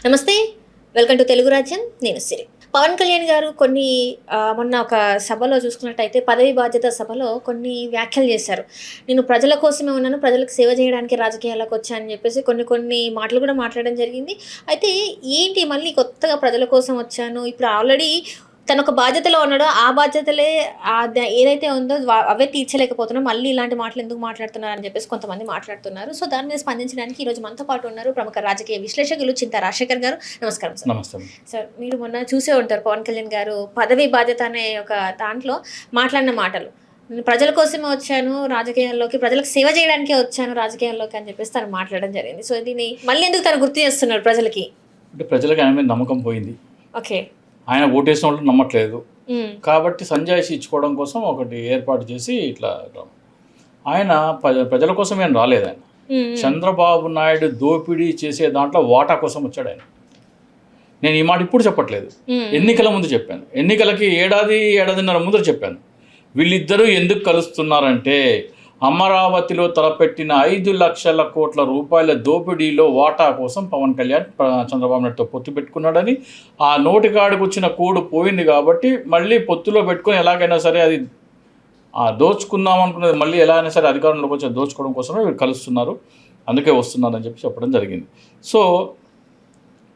నమస్తే, welcome to Telugu రాజ్యం. నేను సిరి. పవన్ కళ్యాణ్ గారు మొన్న ఒక సభలో చూసుకున్నట్టయితే పదవి బాధ్యత సభలో కొన్ని వ్యాఖ్యలు చేశారు. నేను ప్రజల కోసమే ఉన్నాను, ప్రజలకు సేవ చేయడానికి రాజకీయాల్లోకి వచ్చానని చెప్పేసి కొన్ని మాటలు కూడా మాట్లాడడం జరిగింది. అయితే ఏంటి మళ్ళీ కొత్తగా ప్రజల కోసం వచ్చాను, ఇప్పుడు ఆల్రెడీ తను ఒక బాధ్యతలో ఉన్నాడో ఆ బాధ్యతలే ఏదైతే ఉందో అవే తీర్చలేకపోతున్నాం, మళ్ళీ ఇలాంటి మాటలు ఎందుకు మాట్లాడుతున్నారు అని చెప్పేసి కొంతమంది మాట్లాడుతున్నారు. సో దాని మీద స్పందించడానికి ఈరోజు మనతో పాటు ఉన్నారు ప్రముఖ రాజకీయ విశ్లేషకులు చింతా రాజశేఖర్ గారు. నమస్కారం సార్. నమస్తే సార్, మీరు మొన్న చూసే ఉంటారు పవన్ కళ్యాణ్ గారు పదవి బాధ్యత అనే ఒక దాంట్లో మాట్లాడిన మాటలు. నేను ప్రజల కోసమే వచ్చాను రాజకీయాల్లోకి, ప్రజలకు సేవ చేయడానికే వచ్చాను రాజకీయాల్లోకి అని చెప్పేసి తను మాట్లాడడం జరిగింది. సో దీన్ని మళ్ళీ ఎందుకు తను గుర్తు చేస్తున్నారు ప్రజలకి? అంటే ప్రజలకు ఆయన మీద నమ్మకం పోయింది. ఓకే, ఆయన ఓటేసిన వాళ్ళు నమ్మట్లేదు కాబట్టి సంజాయిషి ఇచ్చుకోవడం కోసం ఒకటి ఏర్పాటు చేసి ఇట్లా ఆయన ప్రజల కోసం ఏం రాలేదు. ఆయన చంద్రబాబు నాయుడు దోపిడీ చేసే దాంట్లో వాటా కోసం వచ్చాడు ఆయన. నేను ఈ మాట ఇప్పుడు చెప్పట్లేదు, ఎన్నికల ముందు చెప్పాను. ఎన్నికలకి ఏడాదిన్నర ముందు చెప్పాను. వీళ్ళిద్దరూ ఎందుకు కలుస్తున్నారంటే అమరావతిలో తలపెట్టిన 5 లక్షల కోట్ల రూపాయల దోపిడీలో వాటా కోసం పవన్ కళ్యాణ్ చంద్రబాబు నాయుడుతో పొత్తు పెట్టుకున్నాడని, ఆ నోటికాడికి వచ్చిన కూడు పోయింది కాబట్టి మళ్ళీ పొత్తులో పెట్టుకొని ఎలాగైనా సరే అది దోచుకుందాం అనుకున్నది మళ్ళీ ఎలా అయినా సరే అధికారంలోకి వచ్చి దోచుకోవడం కోసమే వీళ్ళు కలుస్తున్నారు, అందుకే వస్తున్నారని చెప్పడం జరిగింది. సో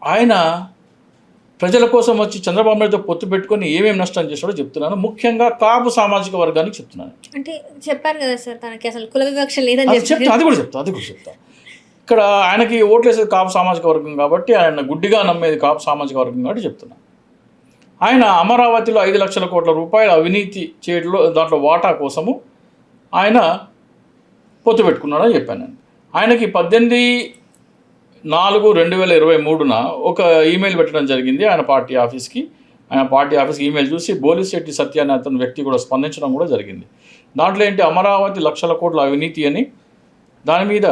ఆయన ప్రజల కోసం వచ్చి చంద్రబాబు నాయుడుతో పొత్తు పెట్టుకొని ఏమేమి నష్టం చేస్తాడో చెప్తున్నాను. ముఖ్యంగా కాపు సామాజిక వర్గానికి చెప్తున్నాను. అంటే చెప్పారు కదా సార్, తనకి అసలు కుల వివక్ష లేదని అది కూడా చెప్తా. ఇక్కడ ఆయనకి ఓట్లేసేది కాపు సామాజిక వర్గం కాబట్టి, ఆయన గుడ్డిగా నమ్మేది కాపు సామాజిక వర్గం కాబట్టి చెప్తున్నాను. ఆయన అమరావతిలో 5 లక్షల కోట్ల రూపాయల అవినీతి చేయడంలో దాంట్లో వాటా కోసము ఆయన పొత్తు పెట్టుకున్నాడని చెప్పాను. ఆయనకి 18/4/2023 ఒక ఈమెయిల్ పెట్టడం జరిగింది ఆయన పార్టీ ఆఫీస్కి. ఆయన పార్టీ ఆఫీస్కి ఈమెయిల్ చూసి బోలిశెట్టి సత్య అనే అతని వ్యక్తి కూడా స్పందించడం కూడా జరిగింది. దాంట్లో ఏంటి, అమరావతి లక్షల కోట్ల అవినీతి అని, దాని మీద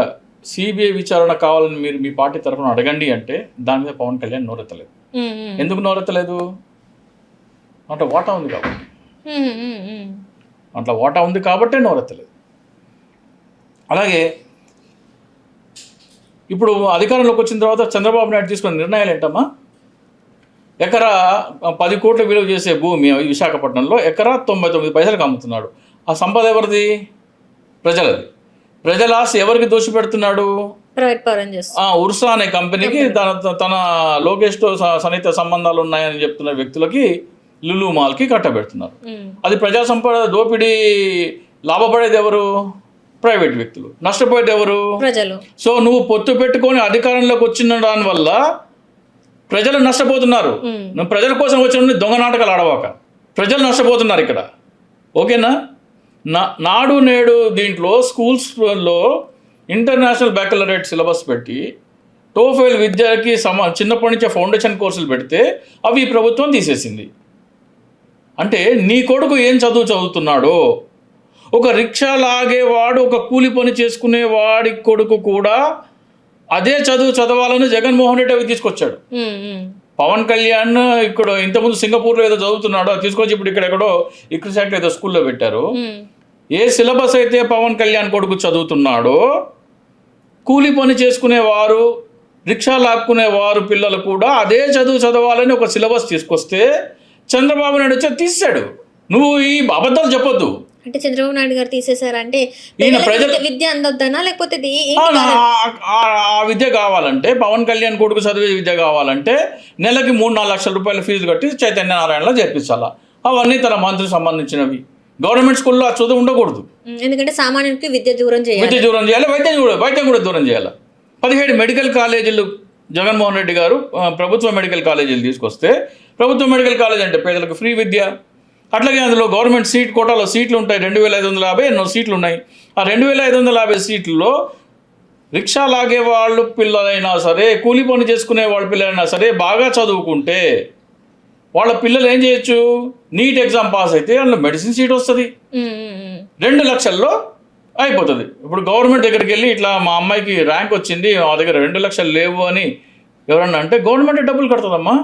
సిబిఐ విచారణ కావాలని మీరు మీ పార్టీ తరఫున అడగండి అంటే దాని మీద పవన్ కళ్యాణ్ నోరెత్తలేదు. ఎందుకు నోరెత్తలేదు అంటే వాటా ఉంది కాబట్టి. అట్లా వాటా ఉంది కాబట్టే నోరెత్తలేదు. అలాగే ఇప్పుడు అధికారంలోకి వచ్చిన తర్వాత చంద్రబాబు నాయుడు తీసుకున్న నిర్ణయాలు ఏంటమ్మా, ఎకరా 10 కోట్ల విలువ చేసే భూమి విశాఖపట్నంలో ఎకరా 99 పైసలకు అమ్ముతున్నాడు. ఆ సంపద ఎవరిది? ప్రజలది. ప్రజల ఆస్తి ఎవరికి దోచిపెడుతున్నాడు? ఉర్సా అనే కంపెనీకి తన లోకేష్తో సన్నిహిత సంబంధాలు ఉన్నాయని చెప్తున్న వ్యక్తులకి లులు మాల్కి కట్టబెడుతున్నారు. అది ప్రజా సంపద దోపిడీ. లాభపడేది ఎవరు? ప్రైవేట్ వ్యక్తులు. నష్టపోయేది ఎవరు? ప్రజలు. సో నువ్వు పొత్తు పెట్టుకొని అధికారంలోకి వచ్చిన దాని వల్ల ప్రజలు నష్టపోతున్నారు. నువ్వు ప్రజల కోసం వచ్చిన దొంగ నాటకాలు ఆడవాక. ప్రజలు నష్టపోతున్నారు ఇక్కడ, ఓకేనా? నాడు నేడు దీంట్లో స్కూల్స్లో ఇంటర్నేషనల్ బ్యాకలరేట్ సిలబస్ పెట్టి టోఫెల్ విద్యకి చిన్నప్పటి నుంచే ఫౌండేషన్ కోర్సులు పెడితే అవి ప్రభుత్వం తీసేసింది. అంటే నీ కొడుకు ఏం చదువుతున్నాడో, ఒక రిక్షా లాగేవాడు, ఒక కూలి పని చేసుకునే వాడి కొడుకు కూడా అదే చదవాలని జగన్మోహన్ రెడ్డి అవి తీసుకొచ్చాడు. పవన్ కళ్యాణ్ ఇక్కడ ఇంతకుముందు సింగపూర్లో ఏదో చదువుతున్నాడో తీసుకొచ్చి ఇప్పుడు ఎక్కడో ఇక్రిసాక్ట్ ఏదో స్కూల్లో పెట్టారు. ఏ సిలబస్ అయితే పవన్ కళ్యాణ్ కొడుకు చదువుతున్నాడో, కూలి పని చేసుకునేవారు, రిక్షా లాక్కునేవారు పిల్లలు కూడా అదే చదవాలని ఒక సిలబస్ తీసుకొస్తే చంద్రబాబు నాయుడు వచ్చి తీసాడు. నువ్వు ఈ అబద్ధాలు చెప్పొద్దు. అంటే చంద్రబాబు నాయుడు గారు తీసేశారంటే విద్య అందొద్దనా, లేకపోతే ఆ విద్య కావాలంటే, పవన్ కళ్యాణ్ కొడుకు చదివే విద్య కావాలంటే నెలకి 3-4 లక్షల రూపాయల ఫీజు కట్టి చైతన్య నారాయణలో చేర్పించాలా. అవన్నీ తన మంత్రికి సంబంధించినవి. గవర్నమెంట్ స్కూల్లో ఆ చదువు ఉండకూడదు. ఎందుకంటే సామాన్యుడికి విద్య దూరం చేయాలి, వైద్యం కూడా దూరం చేయాలి. 17 మెడికల్ కాలేజీలు జగన్మోహన్ రెడ్డి గారు ప్రభుత్వ మెడికల్ కాలేజీలు తీసుకొస్తే, ప్రభుత్వ మెడికల్ కాలేజ్ అంటే పేదలకు ఫ్రీ విద్య. అట్లాగే అందులో గవర్నమెంట్ సీట్ కోటాలో సీట్లు ఉంటాయి, 2550 ఎన్నో సీట్లు ఉన్నాయి. ఆ 2550 సీట్లలో రిక్షా లాగే వాళ్ళు పిల్లలైనా సరే, కూలి పని చేసుకునే వాళ్ళ పిల్లలైనా సరే బాగా చదువుకుంటే వాళ్ళ పిల్లలు ఏం చేయొచ్చు, నీట్ ఎగ్జామ్ పాస్ అయితే అందులో మెడిసిన్ సీట్ వస్తుంది, 2 లక్షల్లో అయిపోతుంది. ఇప్పుడు గవర్నమెంట్ దగ్గరికి వెళ్ళి ఇట్లా మా అమ్మాయికి ర్యాంక్ వచ్చింది, మా దగ్గర 2 లక్షలు లేవు అని ఎవరన్నా అంటే గవర్నమెంట్ డబ్బులు కడుతుందమ్మా.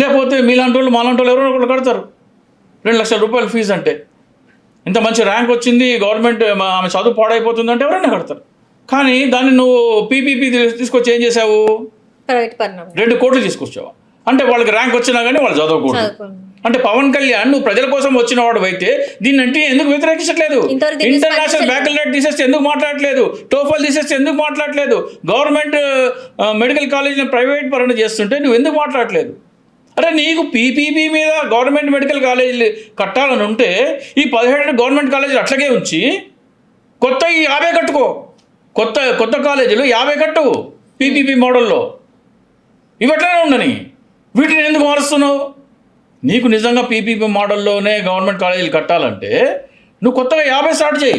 లేకపోతే మీలాంటి వాళ్ళు మాలాంటి వాళ్ళు ఎవరైనా ఒకళ్ళు కడతారు. 2 లక్షల రూపాయల ఫీజు అంటే, ఇంత మంచి ర్యాంక్ వచ్చింది, గవర్నమెంట్ ఆమె చదువు పాడైపోతుందంటే ఎవరైనా కడతారు. కానీ దాన్ని నువ్వు పీపీపీ తీసుకొచ్చి ఏం చేసావు, ప్రైవేట్ పరం 2 కోట్లు తీసుకొచ్చావా? అంటే వాళ్ళకి ర్యాంక్ వచ్చినా కానీ వాళ్ళు చదవకూడదు. అంటే పవన్ కళ్యాణ్ నువ్వు ప్రజల కోసం వచ్చిన వాడు అయితే దీన్ని అంటే ఎందుకు వ్యతిరేకించట్లేదు? ఇంటర్నేషనల్ బ్యాకలరేట్ తీసేస్తే ఎందుకు మాట్లాడట్లేదు? టోఫల్ తీసేస్తే ఎందుకు మాట్లాడట్లేదు? గవర్నమెంట్ మెడికల్ కాలేజీని ప్రైవేట్ పరణ చేస్తుంటే నువ్వు ఎందుకు మాట్లాడట్లేదు? అరే నీకు పీపీపీ మీద గవర్నమెంట్ మెడికల్ కాలేజీలు కట్టాలని ఉంటే ఈ 17 గవర్నమెంట్ కాలేజీలు అట్లాగే ఉంచి కొత్త 50 కట్టుకో. కొత్త కాలేజీలు 50 కట్టు పీపీపీ మోడల్లో. ఇవి ఎట్లనే ఉండని, వీటిని ఎందుకు మారుస్తున్నావు? నీకు నిజంగా పీపీపీ మోడల్లోనే గవర్నమెంట్ కాలేజీలు కట్టాలంటే నువ్వు కొత్తగా 50 స్టార్ట్ చేయి.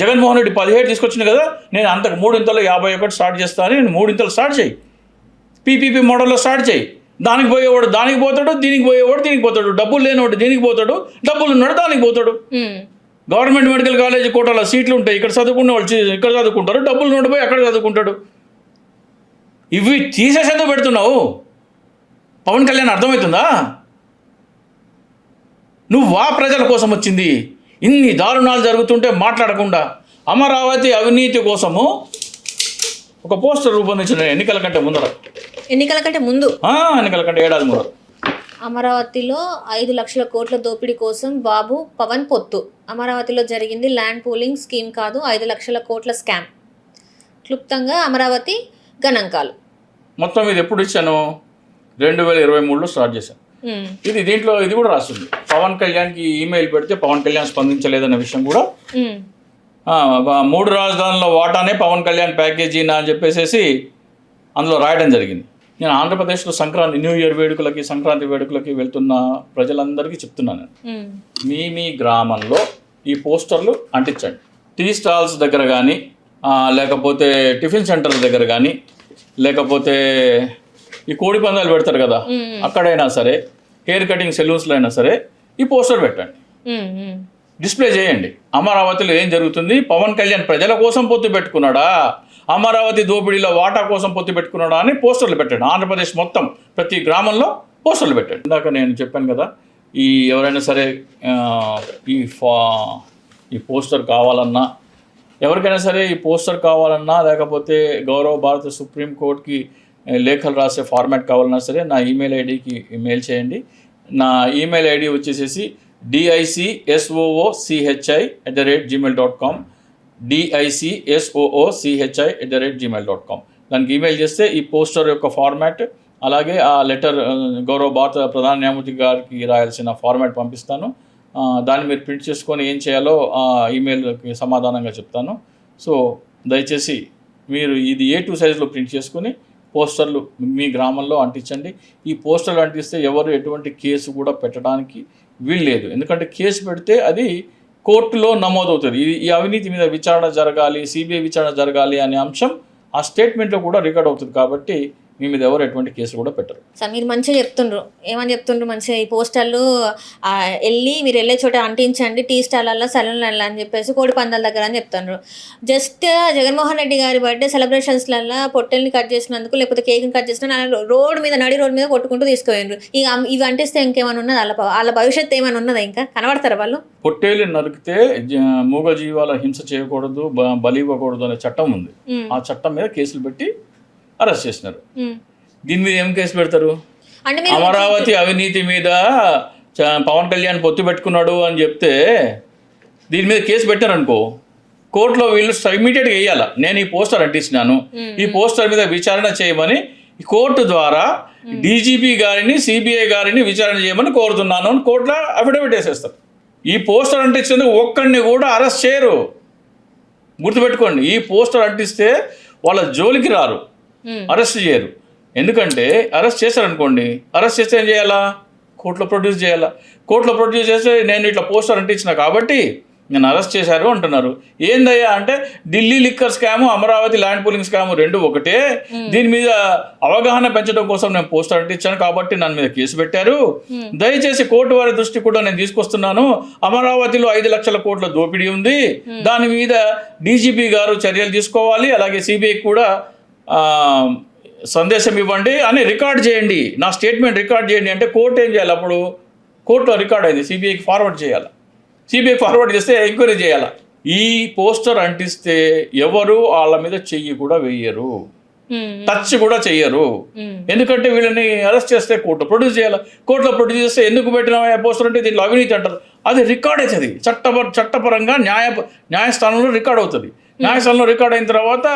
జగన్మోహన్ రెడ్డి 17 తీసుకొచ్చింది కదా, నేను అంతకు 3 51 స్టార్ట్ చేస్తాను, నేను 3 స్టార్ట్ చేయి. పీపీపీ మోడల్లో స్టార్ట్ చేయి. దానికి పోయేవాడు దానికి పోతాడు, దీనికి పోయేవాడు దీనికి పోతాడు, డబ్బులు లేనివాడు దీనికి పోతాడు, డబ్బులు ఉన్నాడు దానికి పోతాడు. గవర్నమెంట్ మెడికల్ కాలేజీ కోటాలో సీట్లు ఉంటాయి, ఇక్కడ చదువుకునే వాళ్ళు ఇక్కడ చదువుకుంటారు, డబ్బులు నుండి పోయి అక్కడ చదువుకుంటాడు. ఇవి తీసేసేందుకు పెడుతున్నావు? పవన్ కళ్యాణ్ అర్థమవుతుందా? నువ్వా ప్రజల కోసం వచ్చింది? ఇన్ని దారుణాలు జరుగుతుంటే మాట్లాడకుండా అమరావతి అవినీతి కోసము ఒక పోస్టర్ రూపొందించిన ఎన్నికల కంటే ముందు ఎన్నికల కంటే ఏడాది ముందు అమరావతిలో 5 లక్షల కోట్ల దోపిడీ కోసం బాబు పవన్ పొత్తు. అమరావతిలో జరిగింది ల్యాండ్ పూలింగ్ స్కీమ్ కాదు, 5 లక్షల కోట్ల స్కామ్. క్లుప్తంగా అమరావతి గణాంకాలు. మొత్తం ఇది ఎప్పుడు ఇచ్చాను? 2023లో స్టార్ట్ చేశాను. దీంట్లో ఇది కూడా రాస్తుంది. పవన్ కళ్యాణ్కి ఈమెయిల్ పెడితే పవన్ కళ్యాణ్ స్పందించలేదన్న విషయం కూడా 3 రాజధానుల వాటానే పవన్ కళ్యాణ్ ప్యాకేజీ అని చెప్పేసి అందులో రాయడం జరిగింది. నేను ఆంధ్రప్రదేశ్లో న్యూ ఇయర్ వేడుకలకి, సంక్రాంతి వేడుకలకి వెళ్తున్న ప్రజలందరికీ చెప్తున్నాను, మీ గ్రామంలో ఈ పోస్టర్లు అంటించండి. టీ స్టాల్స్ దగ్గర కానీ, లేకపోతే టిఫిన్ సెంటర్ల దగ్గర కానీ, లేకపోతే ఈ కోడి పందాలు పెడతారు కదా అక్కడైనా సరే, హెయిర్ కటింగ్ సెలూన్స్లో అయినా సరే ఈ పోస్టర్ పెట్టండి, డిస్ప్లే చేయండి. అమరావతిలో ఏం జరుగుతుంది? పవన్ కళ్యాణ్ ప్రజల కోసం పొత్తు పెట్టుకున్నాడా, అమరావతి దోపిడీలో వాటా కోసం పొత్తు పెట్టుకున్నాడా అని పోస్టర్లు పెట్టండి. ఆంధ్రప్రదేశ్ మొత్తం ప్రతి గ్రామంలో పోస్టర్లు పెట్టండి. ఇందాక నేను చెప్పాను కదా, ఎవరైనా సరే ఈ పోస్టర్ కావాలన్నా, ఎవరికైనా సరే ఈ పోస్టర్ కావాలన్నా, లేకపోతే గౌరవ భారత సుప్రీంకోర్టుకి లేఖలు రాసే ఫార్మాట్ కావాలన్నా సరే నా ఈమెయిల్ ఐడికి మెయిల్ చేయండి. నా ఈమెయిల్ ఐడి వచ్చేసేసి DICSOOCHI@gmail.com, DICSOOCHI@gmail.com. దానికి ఈమెయిల్ చేస్తే ఈ పోస్టర్ యొక్క ఫార్మాట్, అలాగే ఆ లెటర్ గౌరవ భారత ప్రధాన న్యాయమూర్తి గారికి రాయాల్సిన ఫార్మాట్ పంపిస్తాను. దాన్ని మీరు ప్రింట్ చేసుకొని ఏం చేయాలో ఆ ఈమెయిల్కి సమాధానంగా చెప్తాను. సో దయచేసి మీరు ఇది A2 సైజులో ప్రింట్ చేసుకొని పోస్టర్లు మీ గ్రామంలో అంటించండి. ఈ పోస్టర్లు అంటిస్తే ఎవరు ఎటువంటి కేసు కూడా పెట్టడానికి వీల్లేదు. ఎందుకంటే కేసు పెడితే అది కోర్టులో నమోదవుతుంది. ఈ అవినీతి మీద విచారణ జరగాలి, సిబిఐ విచారణ జరగాలి అనే అంశం ఆ స్టేట్మెంట్లో కూడా రికార్డ్ అవుతుంది. కాబట్టి మీ మీద ఎవరు ఎటువంటి కేసు కూడా పెట్టరు. సార్ మీరు మంచిగా చెప్తుండ్రు, ఏమని చెప్తుండ్రు మంచిగా, ఈ పోస్టర్లు మీరు వెళ్ళే చోట అంటించండి, టీ స్టాళ్ళల్లో, సలూన్లలో అని చెప్పేసి, కోడి పందాల దగ్గర అని చెప్తుండ్రు. జస్ట్ జగన్మోహన్ రెడ్డి గారి బర్త్డే సెలబ్రేషన్స్లలో పొట్టెల్ని కట్ చేసినందుకు, లేకపోతే కేక్ని కట్ చేసిన నడి రోడ్ మీద కొట్టుకుంటూ తీసుకుపోయినారు. ఇవి అంటిస్తే ఇంకేమైనా ఉన్నది? వాళ్ళ భవిష్యత్తు ఏమైనా ఉన్నదా? ఇంకా కనబడతారు వాళ్ళు? పొట్టేలు నరికితే మూగ జీవాల హింస చేయకూడదు, బలి ఇవ్వకూడదు అనే చట్టం ఉంది. ఆ చట్టం మీద కేసులు పెట్టి అరెస్ట్ చేసినారు. దీని మీద ఏం కేసు పెడతారు? అమరావతి అవినీతి మీద పవన్ కళ్యాణ్ పొత్తు పెట్టుకున్నాడు అని చెప్తే దీని మీద కేసు పెట్టారనుకో, కోర్టులో వీళ్ళు ఇమీడియట్గా వేయాల, నేను ఈ పోస్టర్ అంటించినాను, ఈ పోస్టర్ మీద విచారణ చేయమని కోర్టు ద్వారా డీజీపీ గారిని, సిబిఐ గారిని విచారణ చేయమని కోరుతున్నాను అని కోర్టులో అఫిడవిట్ వేసేస్తారు. ఈ పోస్టర్ అంటించేందుకు ఒక్కడిని కూడా అరెస్ట్ చేయరు, గుర్తుపెట్టుకోండి. ఈ పోస్టర్ అంటిస్తే వాళ్ళ జోలికి రారు, అరెస్ట్ చేయరు. ఎందుకంటే అరెస్ట్ చేశారనుకోండి, అరెస్ట్ చేస్తే ఏం చేయాలా? కోర్టులో ప్రొడ్యూస్ చేయాలా. కోర్టులో ప్రొడ్యూస్ చేస్తే నేను ఇట్లా పోస్టర్ అంటించిన కాబట్టి నేను అరెస్ట్ చేశారు అంటున్నారు. ఏందయ్యా అంటే Delhi liquor scam, Amaravati land pooling scam రెండు ఒకటే. దీని మీద అవగాహన పెంచడం కోసం నేను పోస్టర్ అంటించాను కాబట్టి నన్ను మీద కేసు పెట్టారు. దయచేసి కోర్టు వారి దృష్టి కూడా నేను తీసుకొస్తున్నాను. అమరావతిలో 5 లక్షల కోట్ల దోపిడీ ఉంది, దాని మీద డీజీపీ గారు చర్యలు తీసుకోవాలి, అలాగే సిబిఐ కూడా సందేశం ఇవ్వండి అని రికార్డ్ చేయండి, నా స్టేట్మెంట్ రికార్డ్ చేయండి అంటే కోర్టు ఏం చేయాలి? అప్పుడు కోర్టులో రికార్డ్ అయింది, సిబిఐకి ఫార్వర్డ్ చేయాలి. సిబిఐకి ఫార్వర్డ్ చేస్తే ఎంక్వైరీ చేయాలి. ఈ పోస్టర్ అంటిస్తే ఎవరు వాళ్ళ మీద చెయ్యి కూడా వేయరు. టచ్ కూడా చెయ్యరు. ఎందుకంటే వీళ్ళని అరెస్ట్ చేస్తే కోర్టు ప్రొడ్యూస్ చేయాలి. కోర్టులో ప్రొడ్యూస్ చేస్తే ఎందుకు పెట్టిన పోస్టర్ అంటే దీంట్లో అవినీతి అంటారు. అది రికార్డ్ అవుతుంది, చట్టపరంగా న్యాయస్థానంలో రికార్డ్ అవుతుంది. న్యాయస్థానంలో రికార్డ్ అయిన తర్వాత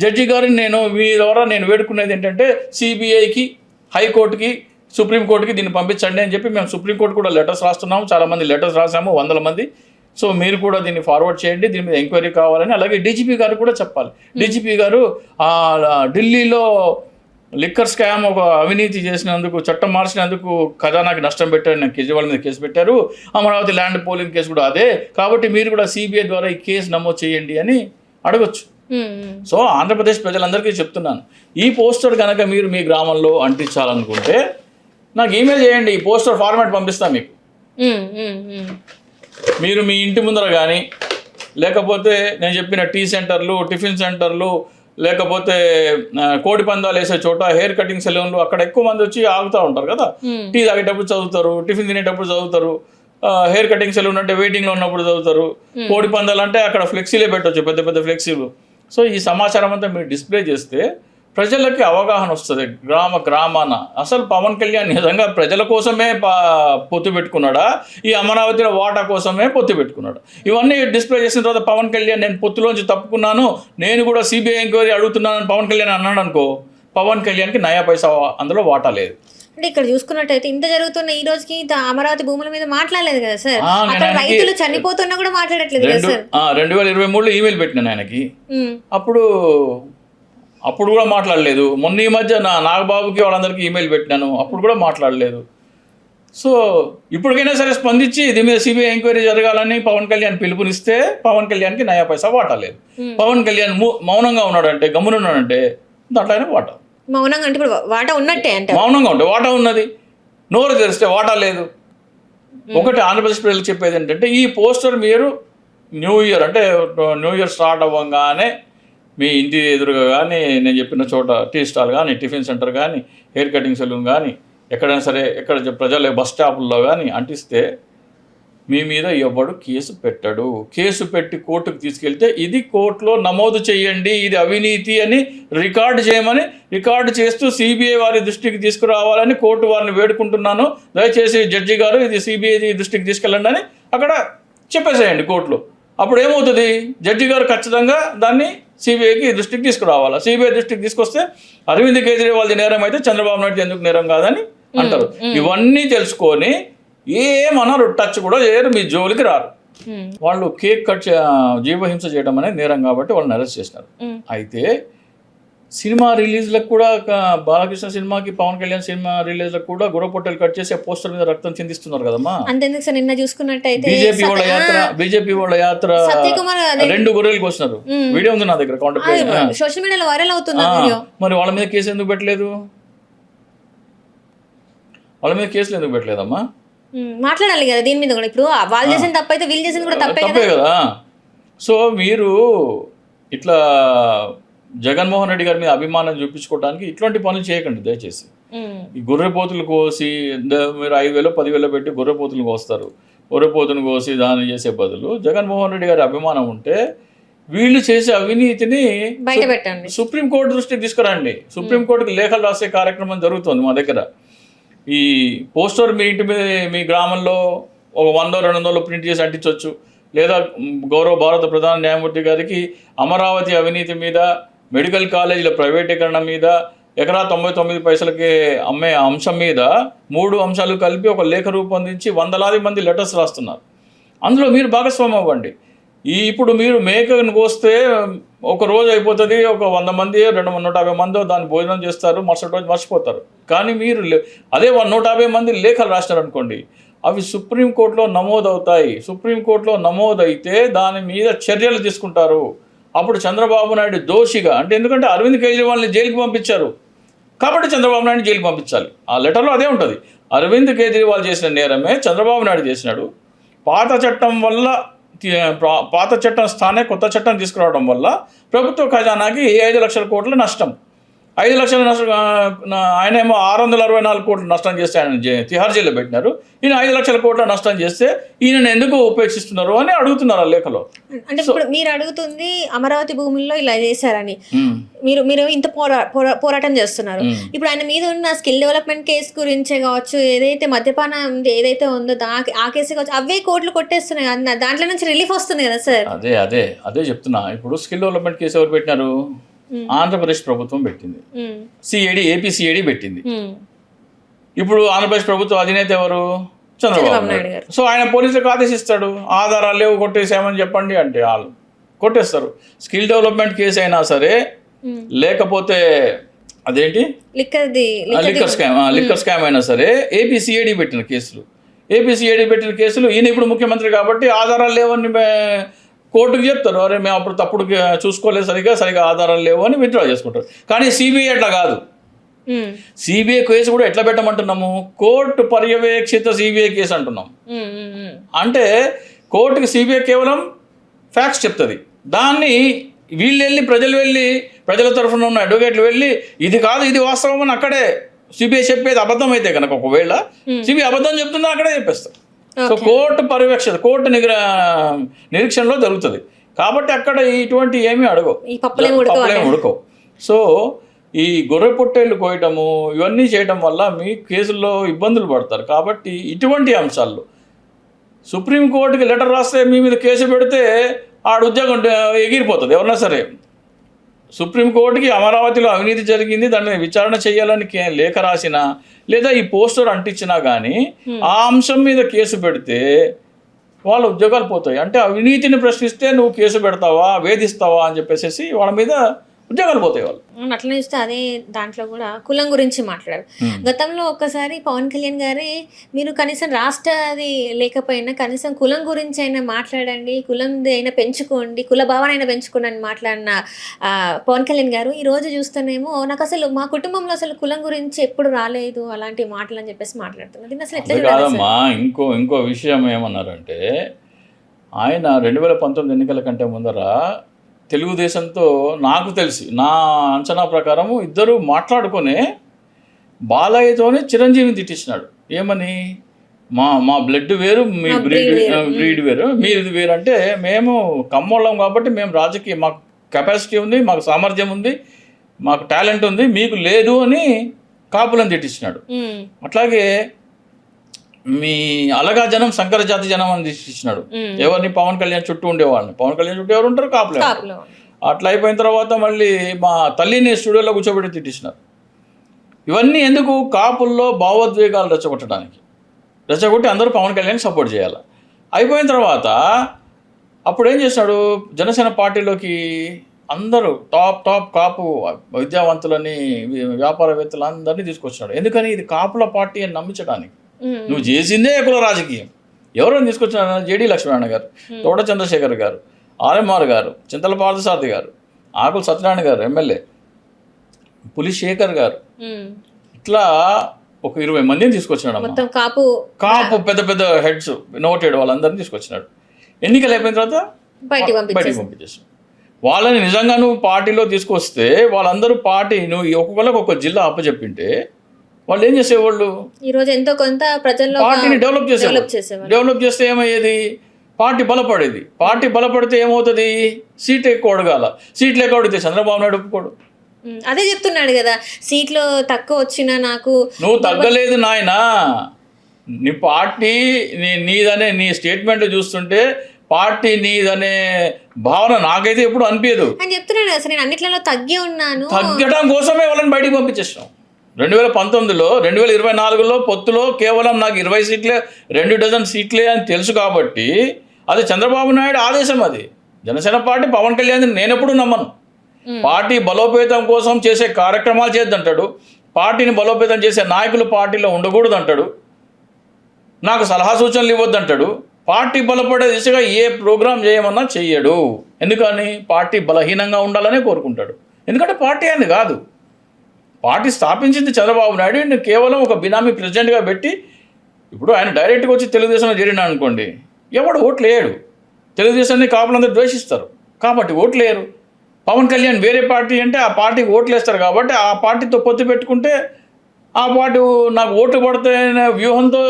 జడ్జి గారిని మీ ద్వారా నేను వేడుకునేది ఏంటంటే సిబిఐకి, హైకోర్టుకి, సుప్రీంకోర్టుకి దీన్ని పంపించండి అని చెప్పి మేము సుప్రీంకోర్టు కూడా లెటర్స్ రాస్తున్నాము. చాలామంది లెటర్స్ రాసాము, 100 మంది. సో మీరు కూడా దీన్ని ఫార్వర్డ్ చేయండి, దీని మీద ఎంక్వైరీ కావాలని. అలాగే డీజీపీ గారు కూడా చెప్పాలి. డీజీపీ గారు ఢిల్లీలో లిక్కర్ స్కామ్ ఒక అవినీతి చేసినందుకు, చట్టం మార్చినందుకు ఖజానాకి నష్టం పెట్టారు, కేజ్రీవాల్ మీద కేసు పెట్టారు. అమరావతి ల్యాండ్ పోలింగ్ కేసు కూడా అదే. కాబట్టి మీరు కూడా సిబిఐ ద్వారా ఈ కేసు నమోదు చేయండి అని అడగొచ్చు. సో ఆంధ్రప్రదేశ్ ప్రజలందరికీ చెప్తున్నాను, ఈ పోస్టర్ కనుక మీరు మీ గ్రామంలో అంటించాలనుకుంటే నాకు ఈమెయిల్ చేయండి, ఈ పోస్టర్ ఫార్మాట్ పంపిస్తాను మీకు. మీరు మీ ఇంటి ముందర కానీ, లేకపోతే నేను చెప్పిన టీ సెంటర్లు, టిఫిన్ సెంటర్లు, లేకపోతే కోడి పందాలు వేసే చోట, హెయిర్ కటింగ్ సెలూన్లు, అక్కడ ఎక్కువ మంది వచ్చి ఆగుతూ ఉంటారు కదా. టీ తాగేటప్పుడు చదువుతారు, టిఫిన్ తినేటప్పుడు చదువుతారు, హెయిర్ కటింగ్ సెలూన్ అంటే వెయిటింగ్లో ఉన్నప్పుడు చదువుతారు, కోడి పందాలు అంటే అక్కడ ఫ్లెక్సీలే పెట్టవచ్చు, పెద్ద పెద్ద ఫ్లెక్సీలు. సో ఈ సమాచారం అంతా మీరు డిస్ప్లే చేస్తే ప్రజలకి అవగాహన వస్తుంది గ్రామాన. అసలు పవన్ కళ్యాణ్ నిజంగా ప్రజల కోసమే పొత్తు పెట్టుకున్నాడా, ఈ అమరావతిలో వాటా కోసమే పొత్తు పెట్టుకున్నాడు? ఇవన్నీ డిస్ప్లే చేసిన తర్వాత పవన్ కళ్యాణ్ నేను పొత్తులోంచి తప్పుకున్నాను, నేను కూడా సిబిఐ ఎంక్వైరీ అడుగుతున్నాను పవన్ కళ్యాణ్ అన్నాడు అనుకో, పవన్ కళ్యాణ్కి నయా పైసా అందులో వాటా లేదు. అంటే ఇక్కడ చూసుకున్నట్టయితే ఇంత జరుగుతున్న ఈ రోజుకి అమరావతి భూముల మీద మాట్లాడలేదు కదా సార్. అక్కడ రైతులు చనిపోతున్నా కూడా మాట్లాడట్లేదు కదా సార్. 2023లో ఈమెయిల్ పెట్టినాను ఆయనకి, అప్పుడు కూడా మాట్లాడలేదు. మొన్న ఈ మధ్య నాగబాబుకి వాళ్ళందరికీ ఈమెయిల్ పెట్టినాను, అప్పుడు కూడా మాట్లాడలేదు. సో ఇప్పటికైనా సరే స్పందించి దీని మీద సిబిఐ ఎంక్వైరీ జరగాలని పవన్ కళ్యాణ్ పిలుపునిస్తే పవన్ కళ్యాణ్కి నయా పైసా వాటా లేదు. పవన్ కళ్యాణ్ మౌనంగా ఉన్నాడంటే, గమ్మునున్నాడంటే దాంట్లో ఆయన వాటా. మౌనంగా అంటే ఇప్పుడు వాటా ఉన్నట్టే అంటే, మౌనంగా ఉంటే వాటా ఉన్నది, నోరు తెరిస్తే వాటా లేదు. ఒకటి ఆంధ్రప్రదేశ్ ప్రజలకు చెప్పేది ఏంటంటే, ఈ పోస్టర్ మీరు న్యూ ఇయర్ స్టార్ట్ అవ్వగానే మీ ఇంటి ఎదురుగా కానీ, నేను చెప్పిన చోట టీ స్టాల్ కానీ, టిఫిన్ సెంటర్ కానీ, హెయిర్ కటింగ్ సెలూన్ కానీ, ఎక్కడైనా సరే ఎక్కడ ప్రజలు బస్ స్టాపుల్లో కానీ అంటిస్తే మీ మీద ఎవడు కేసు పెట్టడు. కేసు పెట్టి కోర్టుకు తీసుకెళ్తే ఇది కోర్టులో నమోదు చేయండి, ఇది అవినీతి అని రికార్డు చేస్తూ సిబిఐ వారి దృష్టికి తీసుకురావాలని కోర్టు వారిని వేడుకుంటున్నాను. దయచేసి జడ్జి గారు ఇది సిబిఐ దృష్టికి తీసుకెళ్ళండి అని అక్కడ చెప్పేసేయండి కోర్టులో. అప్పుడు ఏమవుతుంది, జడ్జి గారు ఖచ్చితంగా దాన్ని సిబిఐకి దృష్టికి తీసుకురావాలి. సిబిఐ దృష్టికి తీసుకొస్తే అరవింద్ కేజ్రీవాల్ది నేరం అయితే చంద్రబాబు నాయుడు ఎందుకు నేరం కాదని అంటారు. ఇవన్నీ తెలుసుకొని ఏమన్నారు, టచ్ కూడా చేయరు, మీ జోలికి రారు. వాళ్ళు కేక్ కట్ జీవహింస చేయడం అనేది నేరం కాబట్టి వాళ్ళని అరెస్ట్ చేసినారు. అయితే సినిమా రిలీజ్లకు కూడా, బాలకృష్ణ సినిమాకి, పవన్ కళ్యాణ్ సినిమా రిలీజ్లకు కూడా గుర్రపొట్టెలు కట్ చేసి పోస్టర్ మీద రక్తం చిందిస్తున్నారు కదమ్మా. అంతేందుకు సార్, నిన్న చూసుకున్నట్టయితే బీజేపీ వాళ్ళ యాత్ర 2 గొర్రెలకు వచ్చినారు. వీడియో ఉంది నా దగ్గర, సోషల్ మీడియాలో వైరల్ అవుతుంది వీడియో. మరి వాళ్ళ మీద కేసు ఎందుకు పెట్టలేదు? వాళ్ళ మీద కేసులు ఎందుకు పెట్టలేదమ్మా? మాట్లాడాలి కదా దీని మీద కూడా. ఇప్పుడు వాళ్ళు చేసిన తప్పు అయితే వీళ్ళు చేసింది కూడా తప్పే కదా. సో మీరు ఇట్లా జగన్మోహన్ రెడ్డి గారి మీద అభిమానం చూపించుకోవడానికి ఇట్లాంటి పనులు చేయకండి దయచేసి. ఈ గొర్రెపోతులు కోసి మీరు 5,000 10,000 పెట్టి గొర్రెపోతులు కోస్తారు. గొర్రెపోతును కోసి దాన్ని చేసే బదులు జగన్మోహన్ రెడ్డి గారి అభిమానం ఉంటే వీళ్ళు చేసే అవినీతిని బయట పెట్టండి, సుప్రీంకోర్టు దృష్టికి తీసుకురండి. సుప్రీంకోర్టుకి లేఖలు రాసే కార్యక్రమం జరుగుతుంది మా దగ్గర. ఈ పోస్టర్ మీ ఇంటి మీద, మీ గ్రామంలో ఒక 100-200 ప్రింట్ చేసి అంటించవచ్చు. లేదా గౌరవ భారత ప్రధాన న్యాయమూర్తి గారికి అమరావతి అవినీతి మీద, మెడికల్ కాలేజీల ప్రైవేటీకరణ మీద, ఎకరా 99 పైసలకి అమ్మే అంశం మీద 3 అంశాలు కలిపి ఒక లేఖ రూపొందించి వందలాది మంది లెటర్స్ రాస్తున్నారు. అందులో మీరు భాగస్వామ్యం అవ్వండి. ఇప్పుడు మీరు మేకను కోస్తే ఒక రోజు అయిపోతుంది, ఒక 100 మంది 150 మంది దాన్ని భోజనం చేస్తారు, మరుసటి రోజు మర్చిపోతారు. కానీ మీరు అదే 150 మంది లేఖలు రాసినారనుకోండి, అవి సుప్రీంకోర్టులో నమోదవుతాయి. సుప్రీంకోర్టులో నమోదైతే దాని మీద చర్యలు తీసుకుంటారు. అప్పుడు చంద్రబాబు నాయుడు దోషిగా, అంటే ఎందుకంటే అరవింద్ కేజ్రీవాల్ని జైలుకి పంపించారు కాబట్టి చంద్రబాబు నాయుడు జైలుకి పంపించాలి. ఆ లెటర్లో అదే ఉంటుంది. అరవింద్ కేజ్రీవాల్ చేసిన నేరమే చంద్రబాబు నాయుడు చేసినాడు. పాత చట్టం స్థానే కొత్త చట్టం తీసుకురావడం వల్ల ప్రభుత్వ ఖజానాకి 5 లక్షల కోట్ల నష్టం. 5 లక్షల నష్టం, ఆయనేమో 664 కోట్ల నష్టం చేస్తే ఆయన తిహార్ జైల్లో పెట్టినారు. ఈయన 5 లక్షల కోట్ల నష్టం చేస్తే ఈయనను ఎందుకు ఉపేక్షిస్తున్నారు అని అడుగుతున్నారు ఆ లేఖలో. అంటే ఇప్పుడు మీరు అడుగుతుంది అమరావతి భూముల్లో ఇలా చేశారని, మీరు ఇంత పోరాటం చేస్తున్నారు. ఇప్పుడు ఆయన మీద ఉన్న స్కిల్ డెవలప్మెంట్ కేసు గురించే కావచ్చు, ఏదైతే మద్యపానం ఏదైతే ఉందో ఆ కేసు కావచ్చు, అవే కోట్లు కొట్టేస్తున్నాయి. దాంట్లో నుంచి రిలీఫ్ వస్తుంది కదా సార్. అదే చెప్తున్నా. ఇప్పుడు స్కిల్ డెవలప్మెంట్ కేసు ఎవరు పెట్టినారు? ఆంధ్రప్రదేశ్ ప్రభుత్వం పెట్టింది. ఏపీ సిఐడి పెట్టింది. ఇప్పుడు ఆంధ్రప్రదేశ్ ప్రభుత్వం అధినేత ఎవరు? చంద్రబాబు నాయుడు గారు. సో ఆయన పోలీసులకు ఆదేశిస్తాడు, ఆధారాలు లేవు కొట్టేసామని చెప్పండి అంటే వాళ్ళు కొట్టేస్తారు. స్కిల్ డెవలప్మెంట్ కేసు అయినా సరే, లేకపోతే అదేంటి లిక్కర్ స్కామ్ అయినా సరే, ఏపీ సిఐడి పెట్టిన కేసులు ఈయన ఇప్పుడు ముఖ్యమంత్రి కాబట్టి ఆధారాలు లేవని కోర్టుకు చెప్తారు. అరే మేము అప్పుడు తప్పుడు చూసుకోలేదు, సరిగా ఆధారాలు లేవు అని విత్డ్రా చేసుకుంటారు. కానీ సిబిఐ అట్లా కాదు. సిబిఐ కేసు కూడా ఎట్లా పెట్టమంటున్నాము? కోర్టు పర్యవేక్షిత సిబిఐ కేసు అంటున్నాం. అంటే కోర్టుకి సిబిఐ కేవలం ఫ్యాక్ట్స్ చెప్తుంది. దాన్ని ప్రజల తరఫున ఉన్న అడ్వకేట్లు వెళ్ళి ఇది కాదు ఇది వాస్తవం అని అక్కడే సిబిఐ చెప్పేది అబద్ధం అయితే కనుక, ఒకవేళ సిబిఐ అబద్ధం చెప్తున్నా అక్కడే చెప్పేస్తారు. సో కోర్టు పర్యవేక్షణ, కోర్టు నిరీక్షణలో జరుగుతుంది కాబట్టి అక్కడ ఇటువంటి ఏమీ పప్పులేం ఉడకవు. సో ఈ గొర్రె పొట్టేళ్ళు కోయటము ఇవన్నీ చేయడం వల్ల మీ కేసుల్లో ఇబ్బందులు పడతారు. కాబట్టి ఇటువంటి అంశాల్లో సుప్రీంకోర్టుకి లెటర్ రాస్తే మీ మీద కేసు పెడితే ఆడ ఉద్యోగం ఎగిరిపోతుంది. ఎవరన్నా సరే సుప్రీంకోర్టుకి అమరావతిలో అవినీతి జరిగింది, దాన్ని విచారణ చేయాలని లేఖ రాసినా లేదా ఈ పోస్టర్ అంటించినా కానీ ఆ అంశం మీద కేసు పెడితే వాళ్ళ ఉద్యోగాలు పోతాయి. అంటే అవినీతిని ప్రశ్నిస్తే నువ్వు కేసు పెడతావా, వేధిస్తావా అని చెప్పేసి వాళ్ళ మీద ఉద్యోగాలు పోతాయి వాళ్ళు. అట్లనే చూస్తే అదే దాంట్లో కూడా కులం గురించి మాట్లాడారు. గతంలో ఒక్కసారి పవన్ కళ్యాణ్ గారి మీరు కనీసం రాష్ట్ర అది లేకపోయినా కనీసం కులం గురించి అయినా మాట్లాడండి, కులం అయినా పెంచుకోండి, కుల భావన అయినా పెంచుకోండి అని మాట్లాడిన పవన్ కళ్యాణ్ గారు ఈ రోజు చూస్తేనేమో నాకు అసలు మా కుటుంబంలో అసలు కులం గురించి ఎప్పుడు రాలేదు అలాంటి మాటలు అని చెప్పేసి మాట్లాడుతున్నారు. దీన్ని అసలు ఎట్లా కాదమ్మా. ఇంకో విషయం ఏమన్నారంటే ఆయన 2019 ఎన్నికల కంటే ముందర తెలుగుదేశంతో నాకు తెలిసి నా అంచనా ప్రకారము ఇద్దరు మాట్లాడుకునే బాలయ్యతోనే చిరంజీవిని తిట్టించినాడు. ఏమని? మా బ్లడ్ వేరు, మీ బ్రీడ్ వేరు, మీది వేరు. అంటే మేము కమ్మోళ్ళం కాబట్టి మేము రాజకీయ మాకు కెపాసిటీ ఉంది, మాకు సామర్థ్యం ఉంది, మాకు టాలెంట్ ఉంది, మీకు లేదు అని కాపులను తిట్టించినాడు. అట్లాగే మీ అలగా జనం శంకర జాతి జనం అని ఇచ్చినాడు. ఎవరిని? పవన్ కళ్యాణ్ చుట్టూ ఉండేవాళ్ళని. పవన్ కళ్యాణ్ చుట్టూ ఎవరు ఉంటారు? కాపులే. అట్లా అయిపోయిన తర్వాత మళ్ళీ మా తల్లిని స్టూడియోలో కూర్చోబెట్టి తిట్టించినారు. ఇవన్నీ ఎందుకు? కాపుల్లో భావోద్వేగాలు రెచ్చగొట్టి అందరూ పవన్ కళ్యాణ్ సపోర్ట్ చేయాలి. అయిపోయిన తర్వాత అప్పుడు ఏం చేసినాడు? జనసేన పార్టీలోకి అందరూ టాప్ కాపు విద్యావంతులని, వ్యాపారవేత్తలు అందరినీ తీసుకొచ్చినాడు. ఎందుకని? ఇది కాపుల పార్టీ అని నమ్మించడానికి. నువ్వు చేసిందే కుల రాజకీయం. ఎవరైనా తీసుకొచ్చిన జేడీ లక్ష్మీనారాయణ గారు, తోట చంద్రశేఖర్ గారు, ఆర్ఎంఆర్ గారు, చింతల పార్థసారథి గారు, ఆకుల సత్యనారాయణ గారు ఎమ్మెల్యే, పులిశేఖర్ గారు, ఇట్లా ఒక 20 మందిని తీసుకొచ్చినాడు. కాపు పెద్ద హెడ్స్ నోటెడ్ వాళ్ళందరినీ తీసుకొచ్చినాడు. ఎన్నికలు అయిపోయిన తర్వాత బయటికి పంపించేసాడు. వాళ్ళని నిజంగా నువ్వు పార్టీలో తీసుకొస్తే వాళ్ళందరూ నువ్వు ఒక్కొక్కరికి ఒక్కొక్క జిల్లా అప్పచెప్పింటే వాళ్ళు ఏం చేసేవాళ్ళు? ఈరోజు ఎంతో కొంత ప్రజల్లో పార్టీని డెవలప్ చేస్తే ఏమయ్యేది? పార్టీ బలపడేది. పార్టీ బలపడితే ఏమవుతుంది? సీట్లు ఎక్కువ అడగాల. సీట్లు ఎక్కువ అడిగితే చంద్రబాబు నాయుడు ఒప్పుకోడు. అదే చెప్తున్నాడు కదా, సీట్లు తక్కువ వచ్చినా నాకు. నువ్వు తగ్గలేదు నాయనా. నీ పార్టీ నీదనే నీ స్టేట్మెంట్ చూస్తుంటే పార్టీ నీదనే భావన నాకైతే ఎప్పుడు అనిపించదు అని చెప్తున్నాడు. అసలు నేను అన్నిట్లలో తగ్గి ఉన్నాను. తగ్గడం కోసమే వాళ్ళని బయటికి పంపించేసాం. 2019లో 2024లో పొత్తులో కేవలం నాకు 20 సీట్లే, 2 డజన్ సీట్లే అని తెలుసు కాబట్టి అది చంద్రబాబు నాయుడు ఆదేశం. అది జనసేన పార్టీ పవన్ కళ్యాణ్ నేను ఎప్పుడు నమ్మను. పార్టీ బలోపేతం కోసం చేసే కార్యక్రమాలు చేద్దంటాడు, పార్టీని బలోపేతం చేసే నాయకులు పార్టీలో ఉండకూడదు అంటాడు, నాకు సలహా సూచనలు ఇవ్వద్దంటాడు. పార్టీ బలపడే దిశగా ఏ ప్రోగ్రాం చేయమన్నా చెయ్యడు. ఎందుకని? పార్టీ బలహీనంగా ఉండాలనే కోరుకుంటాడు. ఎందుకంటే పార్టీ అని కాదు, పార్టీ స్థాపించింది చంద్రబాబు నాయుడు. కేవలం ఒక బినామీ ప్రెసిడెంట్గా పెట్టి ఇప్పుడు ఆయన డైరెక్ట్గా వచ్చి తెలుగుదేశంలో చేరినా అనుకోండి, ఎవడు ఓట్లు వేయడు. తెలుగుదేశాన్ని కాపులందరూ ద్వేషిస్తారు కాబట్టి ఓట్లు వేయరు. పవన్ కళ్యాణ్ వేరే పార్టీ అంటే ఆ పార్టీకి ఓట్లు వేస్తారు కాబట్టి ఆ పార్టీతో పొత్తు పెట్టుకుంటే ఆ పార్టీ నాకు ఓట్లు పడతాయనే వ్యూహంతో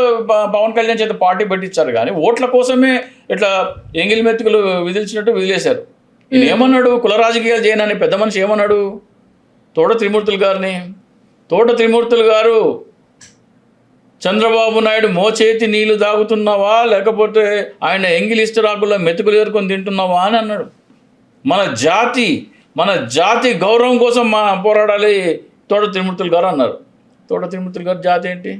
పవన్ కళ్యాణ్ చేత పార్టీ పెట్టించారు. కానీ ఓట్ల కోసమే ఇట్లా ఎంగిలి మెతుకులు విధిల్చినట్టు విదిలేశారు. ఈయన ఏమన్నాడు, కుల రాజకీయాలు చేయనని పెద్ద మనిషి ఏమన్నాడు తోట త్రిమూర్తులు గారిని. తోట త్రిమూర్తులు గారు చంద్రబాబు నాయుడు మోచేతి నీళ్లు తాగుతున్నావా లేకపోతే ఆయన ఎంగిలిస్ట్ రాకుల్లో మెతుకులు ఏరుకొని తింటున్నావా అని అన్నాడు. మన జాతి గౌరవం కోసం పోరాడాలి తోట త్రిమూర్తులు గారు అన్నారు. తోట త్రిమూర్తులు గారు జాతి ఏంటి?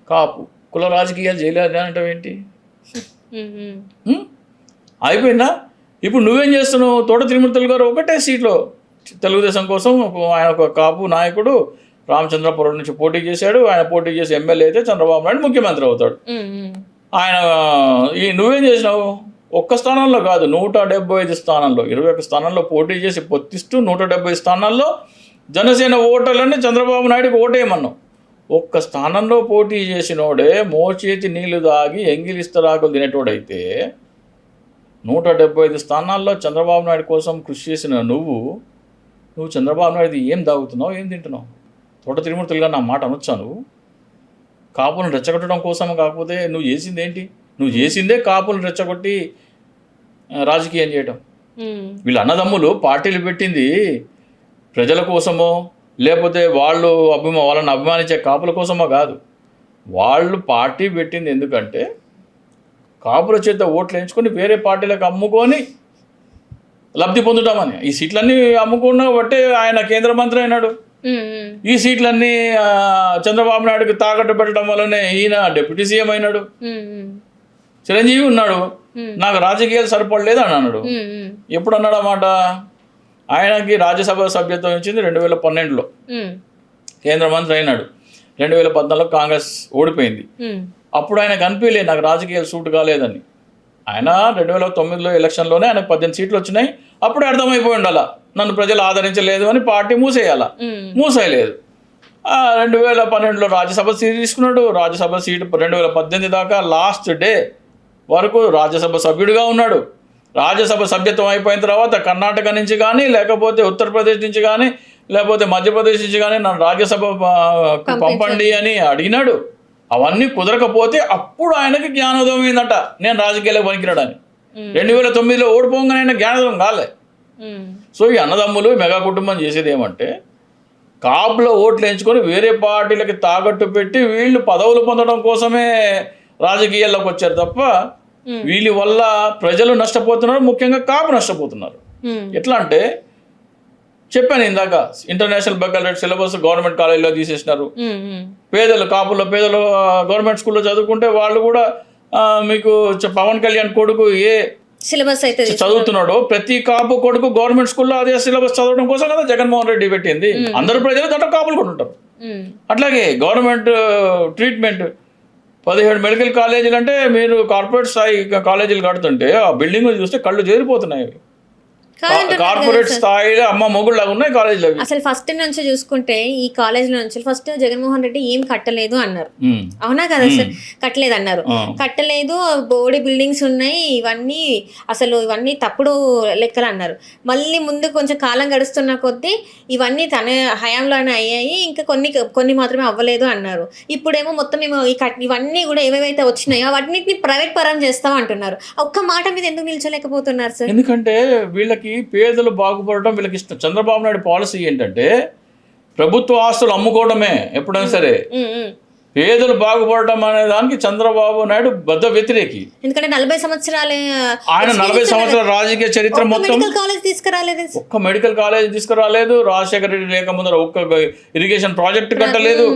కాపు. కుల రాజకీయాలు చేయలేదు అంటే ఏంటి? అయిపోయిందా? ఇప్పుడు నువ్వేం చేస్తున్నావు? తోట త్రిమూర్తులు గారు ఒకటే సీట్లో తెలుగుదేశం కోసం ఆయన ఒక కాపు నాయకుడు రామచంద్రపురం నుంచి పోటీ చేశాడు. ఆయన పోటీ చేసి ఎమ్మెల్యే అయితే చంద్రబాబు నాయుడు ముఖ్యమంత్రి అవుతాడు. ఆయన నువ్వేం చేసినావు? ఒక్క స్థానంలో కాదు 175 స్థానాల్లో 21 స్థానాల్లో పోటీ చేసి పొత్తిస్తూ 170 స్థానాల్లో జనసేన ఓటర్లని చంద్రబాబు నాయుడుకి ఓటేయమన్నావు. ఒక్క స్థానంలో పోటీ చేసినోడే మోచేతి నీళ్లు తాగి ఎంగిలిస్తరాకులు తినేటోడైతే 175 స్థానాల్లో చంద్రబాబు నాయుడు కోసం కృషి చేసిన నువ్వు చంద్రబాబు నాయుడు ఏం తాగుతున్నావు, ఏం తింటున్నావు? తోట త్రిమూర్తులుగా నా మాట అనొచ్చా? నువ్వు కాపులను రెచ్చగొట్టడం కోసం కాకపోతే నువ్వు చేసింది ఏంటి? నువ్వు చేసిందే కాపులను రెచ్చగొట్టి రాజకీయం చేయడం. వీళ్ళ అన్నదమ్ములు పార్టీలు పెట్టింది ప్రజల కోసమో లేకపోతే వాళ్ళని అభిమానించే కాపుల కోసమో కాదు. వాళ్ళు పార్టీ పెట్టింది ఎందుకంటే కాపుల చేత ఓట్లు వేయించుకొని వేరే పార్టీలకు అమ్ముకొని లబ్ధి పొందుతామని. ఈ సీట్లన్నీ అమ్ముకున్న బట్టే ఆయన కేంద్ర మంత్రి అయినాడు. ఈ సీట్లన్నీ చంద్రబాబు నాయుడుకి తాకట్టు పెట్టడం వల్లనే ఈయన డిప్యూటీ సీఎం అయినాడు. చిరంజీవి ఉన్నాడు, నాకు రాజకీయాలు సరిపడలేదు అని అన్నాడు. ఎప్పుడు అన్నాడు అన్నమాట? ఆయనకి రాజ్యసభ సభ్యత్వం ఇచ్చింది 2012లో, కేంద్ర మంత్రి అయినాడు. 2014లో కాంగ్రెస్ ఓడిపోయింది. అప్పుడు ఆయనకు అనిపించలేదు నాకు రాజకీయాలు సూట్ కాలేదని. ఆయన 2009లో ఎలక్షన్లోనే ఆయనకు 18 సీట్లు వచ్చినాయి. అప్పుడే అర్థమైపోయి ఉండాల నన్ను ప్రజలు ఆదరించలేదు అని పార్టీ మూసేయలేదు. 2012లో రాజ్యసభ సీటు తీసుకున్నాడు. రాజ్యసభ సీటు 2018 దాకా లాస్ట్ డే వరకు రాజ్యసభ సభ్యుడిగా ఉన్నాడు. రాజ్యసభ సభ్యత్వం అయిపోయిన తర్వాత కర్ణాటక నుంచి కానీ లేకపోతే ఉత్తరప్రదేశ్ నుంచి కానీ లేకపోతే మధ్యప్రదేశ్ నుంచి కానీ నన్ను రాజ్యసభ పంపండి అని అడిగినాడు. అవన్నీ కుదరకపోతే అప్పుడు ఆయనకి జ్ఞానోదయం అయిందట, నేను రాజకీయాలకు పనికిరాడని. 2009లో ఓడిపోగానే ఆయన జ్ఞానోదయం కాలే. సో ఈ అన్నదమ్ములు మెగా కుటుంబం చేసేది ఏమంటే కాపులో ఓట్లు వేయించుకొని వేరే పార్టీలకి తాకట్టు పెట్టి వీళ్ళు పదవులు పొందడం కోసమే రాజకీయాల్లోకి వచ్చారు తప్ప వీళ్ళ వల్ల ప్రజలు నష్టపోతున్నారు, ముఖ్యంగా కాపు నష్టపోతున్నారు. ఎట్లా అంటే చెప్పాను ఇందాక, ఇంటర్నేషనల్ బెకలరేట్ సిలబస్ గవర్నమెంట్ కాలేజీలో తీసేసినారు. కాపుల్లో పేదలు గవర్నమెంట్ స్కూల్లో చదువుకుంటే వాళ్ళు కూడా మీకు పవన్ కళ్యాణ్ కొడుకు ఏ సిలబస్ అయితే చదువుతున్నాడో ప్రతి కాపు కొడుకు గవర్నమెంట్ స్కూల్లో అదే సిలబస్ చదవడం కోసం కదా జగన్మోహన్ రెడ్డి పెట్టింది. అందరు ప్రజలు దాంట్లో కాపులు కూడా ఉంటారు. అట్లాగే గవర్నమెంట్ ట్రీట్మెంట్ 17 మెడికల్ కాలేజీలు అంటే మీరు కార్పొరేట్ స్థాయి కాలేజీలు కడుతుంటే ఆ బిల్డింగ్లు చూస్తే కళ్ళు చేరిపోతున్నాయి. కార్పొరేట్ స్థాయిలో అమ్మ మొగుళ్ళు లాగా ఉన్నాయి కాలేజీలో. అసలు ఫస్ట్ నుంచి చూసుకుంటే ఈ కాలేజీలో నుంచి ఫస్ట్ జగన్మోహన్ రెడ్డి ఏం కట్టలేదు అన్నారు. అవునా కదా సార్? కట్టలేదు అన్నారు. కట్టలేదు, బోడీ బిల్డింగ్స్ ఉన్నాయి, ఇవన్నీ తప్పుడు లెక్కలు అన్నారు. మళ్ళీ ముందు కొంచెం కాలం గడుస్తున్న కొద్దీ ఇవన్నీ తన హయాంలోనే అయ్యాయి, ఇంకా కొన్ని మాత్రమే అవ్వలేదు అన్నారు. ఇప్పుడేమో మొత్తం ఇవన్నీ కూడా ఏవేవైతే వచ్చినాయో వాటిని ప్రైవేట్ పరం చేస్తాం అంటున్నారు. ఒక్క మాట మీద ఎందుకు నిల్చోలేకపోతున్నారు సార్? ఎందుకంటే వీళ్ళకి పేదలు బాగుపడటం వీళ్ళకి ఇష్టం. చంద్రబాబు నాయుడు పాలసీ ఏంటంటే ప్రభుత్వ ఆస్తులు అమ్ముకోవడమే. ఎప్పుడైనా సరే పేదలు బాగుపడటం అనే దానికి చంద్రబాబు నాయుడు బద్ద వ్యతిరేకి. ఎందుకంటే 40 సంవత్సరాలే ఆయన 40 సంవత్సరాల రాజకీయ చరిత్ర మొత్తం ఒక్క మెడికల్ కాలేజ్ తీసుకురాలేదు. రాజశేఖర రెడ్డి లేక ముందర ఒక్క ఇరిగేషన్ ప్రాజెక్ట్ కట్టలేదు.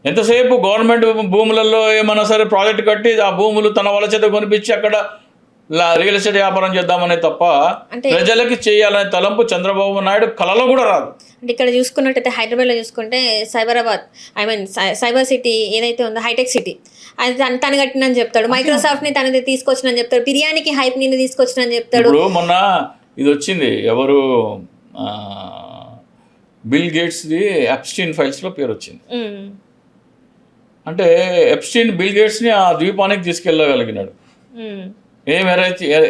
ఎంతసేపు గవర్నమెంట్ భూములలో ఏమన్నా సరే ప్రాజెక్ట్ కట్టి ఆ భూములు తన వాళ్ళ చేత కొనిపించి అక్కడ రియల్ ఎస్టేట్ వ్యాపారం చేద్దామనే తప్ప ప్రజలకి చేయాలనే తలంపు చంద్రబాబు నాయుడు కలలో కూడా రాదు. అంటే ఇక్కడ చూసుకున్నట్టయితే హైదరాబాద్లో చూసుకుంటే సైబర్ సిటీ ఏదైతే ఉందో హైటెక్ సిటీ అది తను కట్టినని చెప్తాడు. మైక్రోసాఫ్ట్ని తనది తీసుకొచ్చినని చెప్తాడు. బిర్యానీకి హైప్ ని తీసుకొచ్చినని చెప్తాడు. ఇప్పుడు మొన్న ఇది వచ్చింది, ఎవరు బిల్ గేట్స్ది ఎప్స్టీన్ ఫైల్స్లో పేరు వచ్చింది. అంటే ఎప్స్టీన్ బిల్ గేట్స్ని ఆ ద్వీపానికి తీసుకెళ్ళగలిగినాడు. ఏం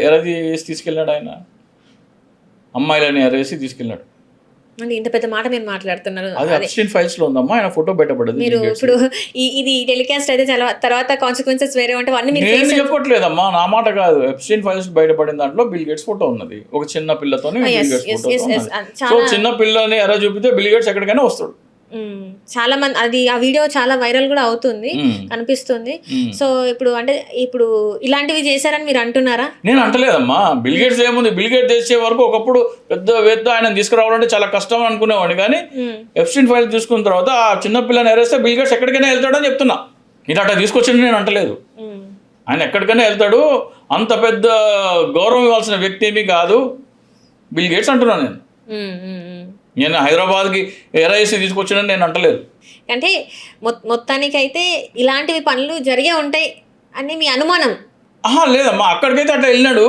ఎరది తీసుకెళ్ళాడు ఆయన? అమ్మాయిలని అరేసి తీసుకెళ్ళినాడు. అంటే ఇంత పెద్ద మాట మీరు మాట్లాడుతున్నారు. అది అబ్స్టిన్ ఫైల్స్లో ఉందమ్మా, ఆయన ఫోటో బయటపడింది. మీరు ఇప్పుడు ఇది టెలికాస్ట్ అయితే చాలా తర్వాత కాన్సిక్వెన్సెస్ వేరే ఉంటాయి అన్ని మీరు నేను చెప్పట్లేదమ్మా, నా మాట కాదు. అబ్స్టిన్ ఫైల్స్ బయటపడిన దాంట్లో బిల్ గేట్స్ ఫోటో ఉన్నది, ఒక చిన్న పిల్లతోని బిల్ గేట్స్ ఫోటో ఉన్నది. సో చిన్న పిల్లని ఎరా చూపితే బిల్ గేట్స్ ఎక్కడికైనా వస్తాడు. చాలా మంది అది ఆ వీడియో చాలా వైరల్ కూడా అవుతుంది, కనిపిస్తుంది. సో ఇప్పుడు ఇలాంటివి చేశారని మీరు అంటున్నారా? నేను అంటలేదమ్మా. బిల్ గేట్స్ ఏముంది, బిల్ గేట్స్ చేసే వరకు ఒకప్పుడు పెద్ద ఆయన తీసుకురావాలంటే చాలా కష్టం అనుకునేవాడిని, కానీ ఎప్స్టీన్ ఫైల్ తీసుకున్న తర్వాత ఆ చిన్న పిల్లని ఎరేస్తే బిల్ గేట్స్ ఎక్కడికైనా వెళ్తాడని చెప్తున్నా. ఇది అట్లా తీసుకొచ్చింది నేను అంటలేదు. ఆయన ఎక్కడికైనా వెళ్తాడు, అంత పెద్ద గౌరవం ఇవ్వాల్సిన వ్యక్తి ఏమీ కాదు బిల్ గేట్స్ అంటున్నాను నేను. నేను హైదరాబాద్కి ఎర్ఐసి తీసుకొచ్చానని నేను అంటలేదు. అంటే మొత్తానికైతే ఇలాంటివి పనులు జరిగే ఉంటాయి అని మీ అనుమానం? లేదమ్మా, అక్కడికైతే అట్లా వెళ్ళినాడు,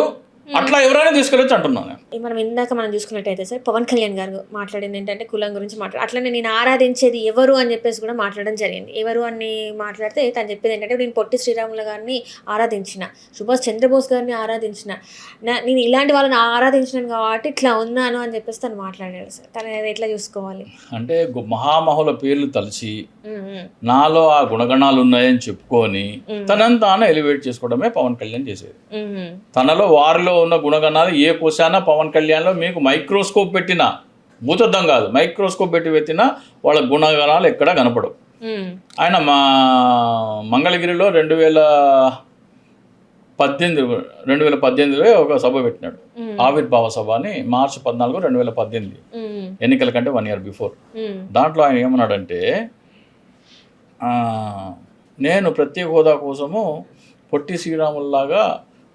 అట్లా ఎవరైనా తీసుకెళ్ళొచ్చు అంటున్నాను. మనం చూసుకున్నట్టయితే సార్, పవన్ కళ్యాణ్ గారు మాట్లాడింది ఏంటంటే కులం గురించి అట్లనే నేను ఆరాధించేది ఎవరు అని చెప్పేసి కూడా మాట్లాడడం జరిగింది. ఎవరు అని మాట్లాడితే తను చెప్పేది ఏంటంటే, నేను పొట్టి శ్రీరాములు గారిని ఆరాధించిన, సుభాష్ చంద్రబోస్ గారిని ఆరాధించిన, నేను ఇలాంటి వాళ్ళని ఆరాధించినాను కాబట్టి ఇట్లా ఉన్నాను అని చెప్పేసి తను మాట్లాడాడు సార్. తను ఎట్లా చూసుకోవాలి అంటే, మహామహుల పేర్లు తలచి నాలో ఆ గుణగణాలు ఉన్నాయని చెప్పుకొని తనంతా ఎలివేట్ చేసుకోవడమే పవన్ కళ్యాణ్ చేసేది. తనలో వారిలో ఉన్న గుణగణాలు ఏ కోశాన పవన్ కళ్యాణ్లో మీకు మైక్రోస్కోప్ పెట్టినా, భూతద్దం కాదు, మైక్రోస్కోప్ పెట్టి పెట్టినా వాళ్ళ గుణగణాలు ఎక్కడా కనపడవు. ఆయన మా మంగళగిరిలో 2018లో ఒక సభ పెట్టినాడు, ఆవిర్భావ సభ అని, మార్చి 14, 2018 ఎన్నికల కంటే 1 year బిఫోర్. దాంట్లో ఆయన ఏమన్నాడంటే, నేను ప్రత్యేక హోదా కోసము పొట్టి శ్రీరాముల్లాగా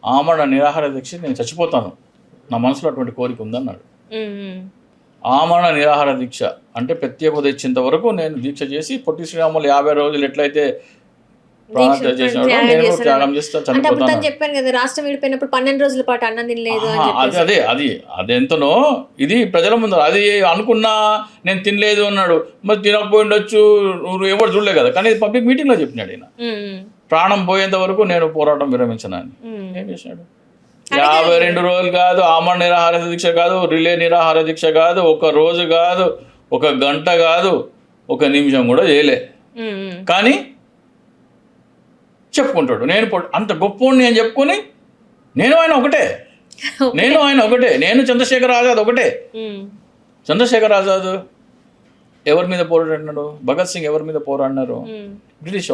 ఆమరణ నిరాహార దీక్ష నేను చచ్చిపోతాను, నా మనసులో అటువంటి కోరిక ఉందన్నాడు. ఆమరణ నిరాహార దీక్ష అంటే ప్రత్యేక హోదా ఇచ్చేంత వరకు నేను దీక్ష చేసి పొట్టి శ్రీరాములు 50 రోజులు ఎట్లయితే త్యాగం చేస్తా చనిపోతాను చెప్పాను కదా. రాష్ట్రం విడిపోయినప్పుడు 12 రోజుల పాటు అన్నం తినలేదు. అది ఎంతనో ఇది ప్రజల ముందు అది అనుకున్నా, నేను తినలేదు అన్నాడు. మరి తినకపోయి ఉండొచ్చు, ఎవరు చూడలే కదా, కానీ పబ్లిక్ మీటింగ్ లో చెప్పినాడు ఆయన. ప్రాణం పోయేంత వరకు నేను పోరాటం విరమించనని. ఏం చేసినాడు? 52 రోజులు కాదు, ఆమరణ నిరాహార దీక్ష కాదు, రిలే నిరాహార దీక్ష కాదు, ఒక రోజు కాదు, ఒక గంట కాదు, ఒక నిమిషం కూడా చేయలే. కానీ చెప్పుకుంటాడు నేను అంత గొప్పోడిని అని చెప్పుకొని, నేను ఆయన ఒకటే, నేను చంద్రశేఖర్ ఆజాద్ ఒకటే. చంద్రశేఖర్ ఆజాద్ ఎవరి మీద పోరాడినాడు? భగత్ సింగ్ ఎవరి మీద పోరాడినారు? బ్రిటిష్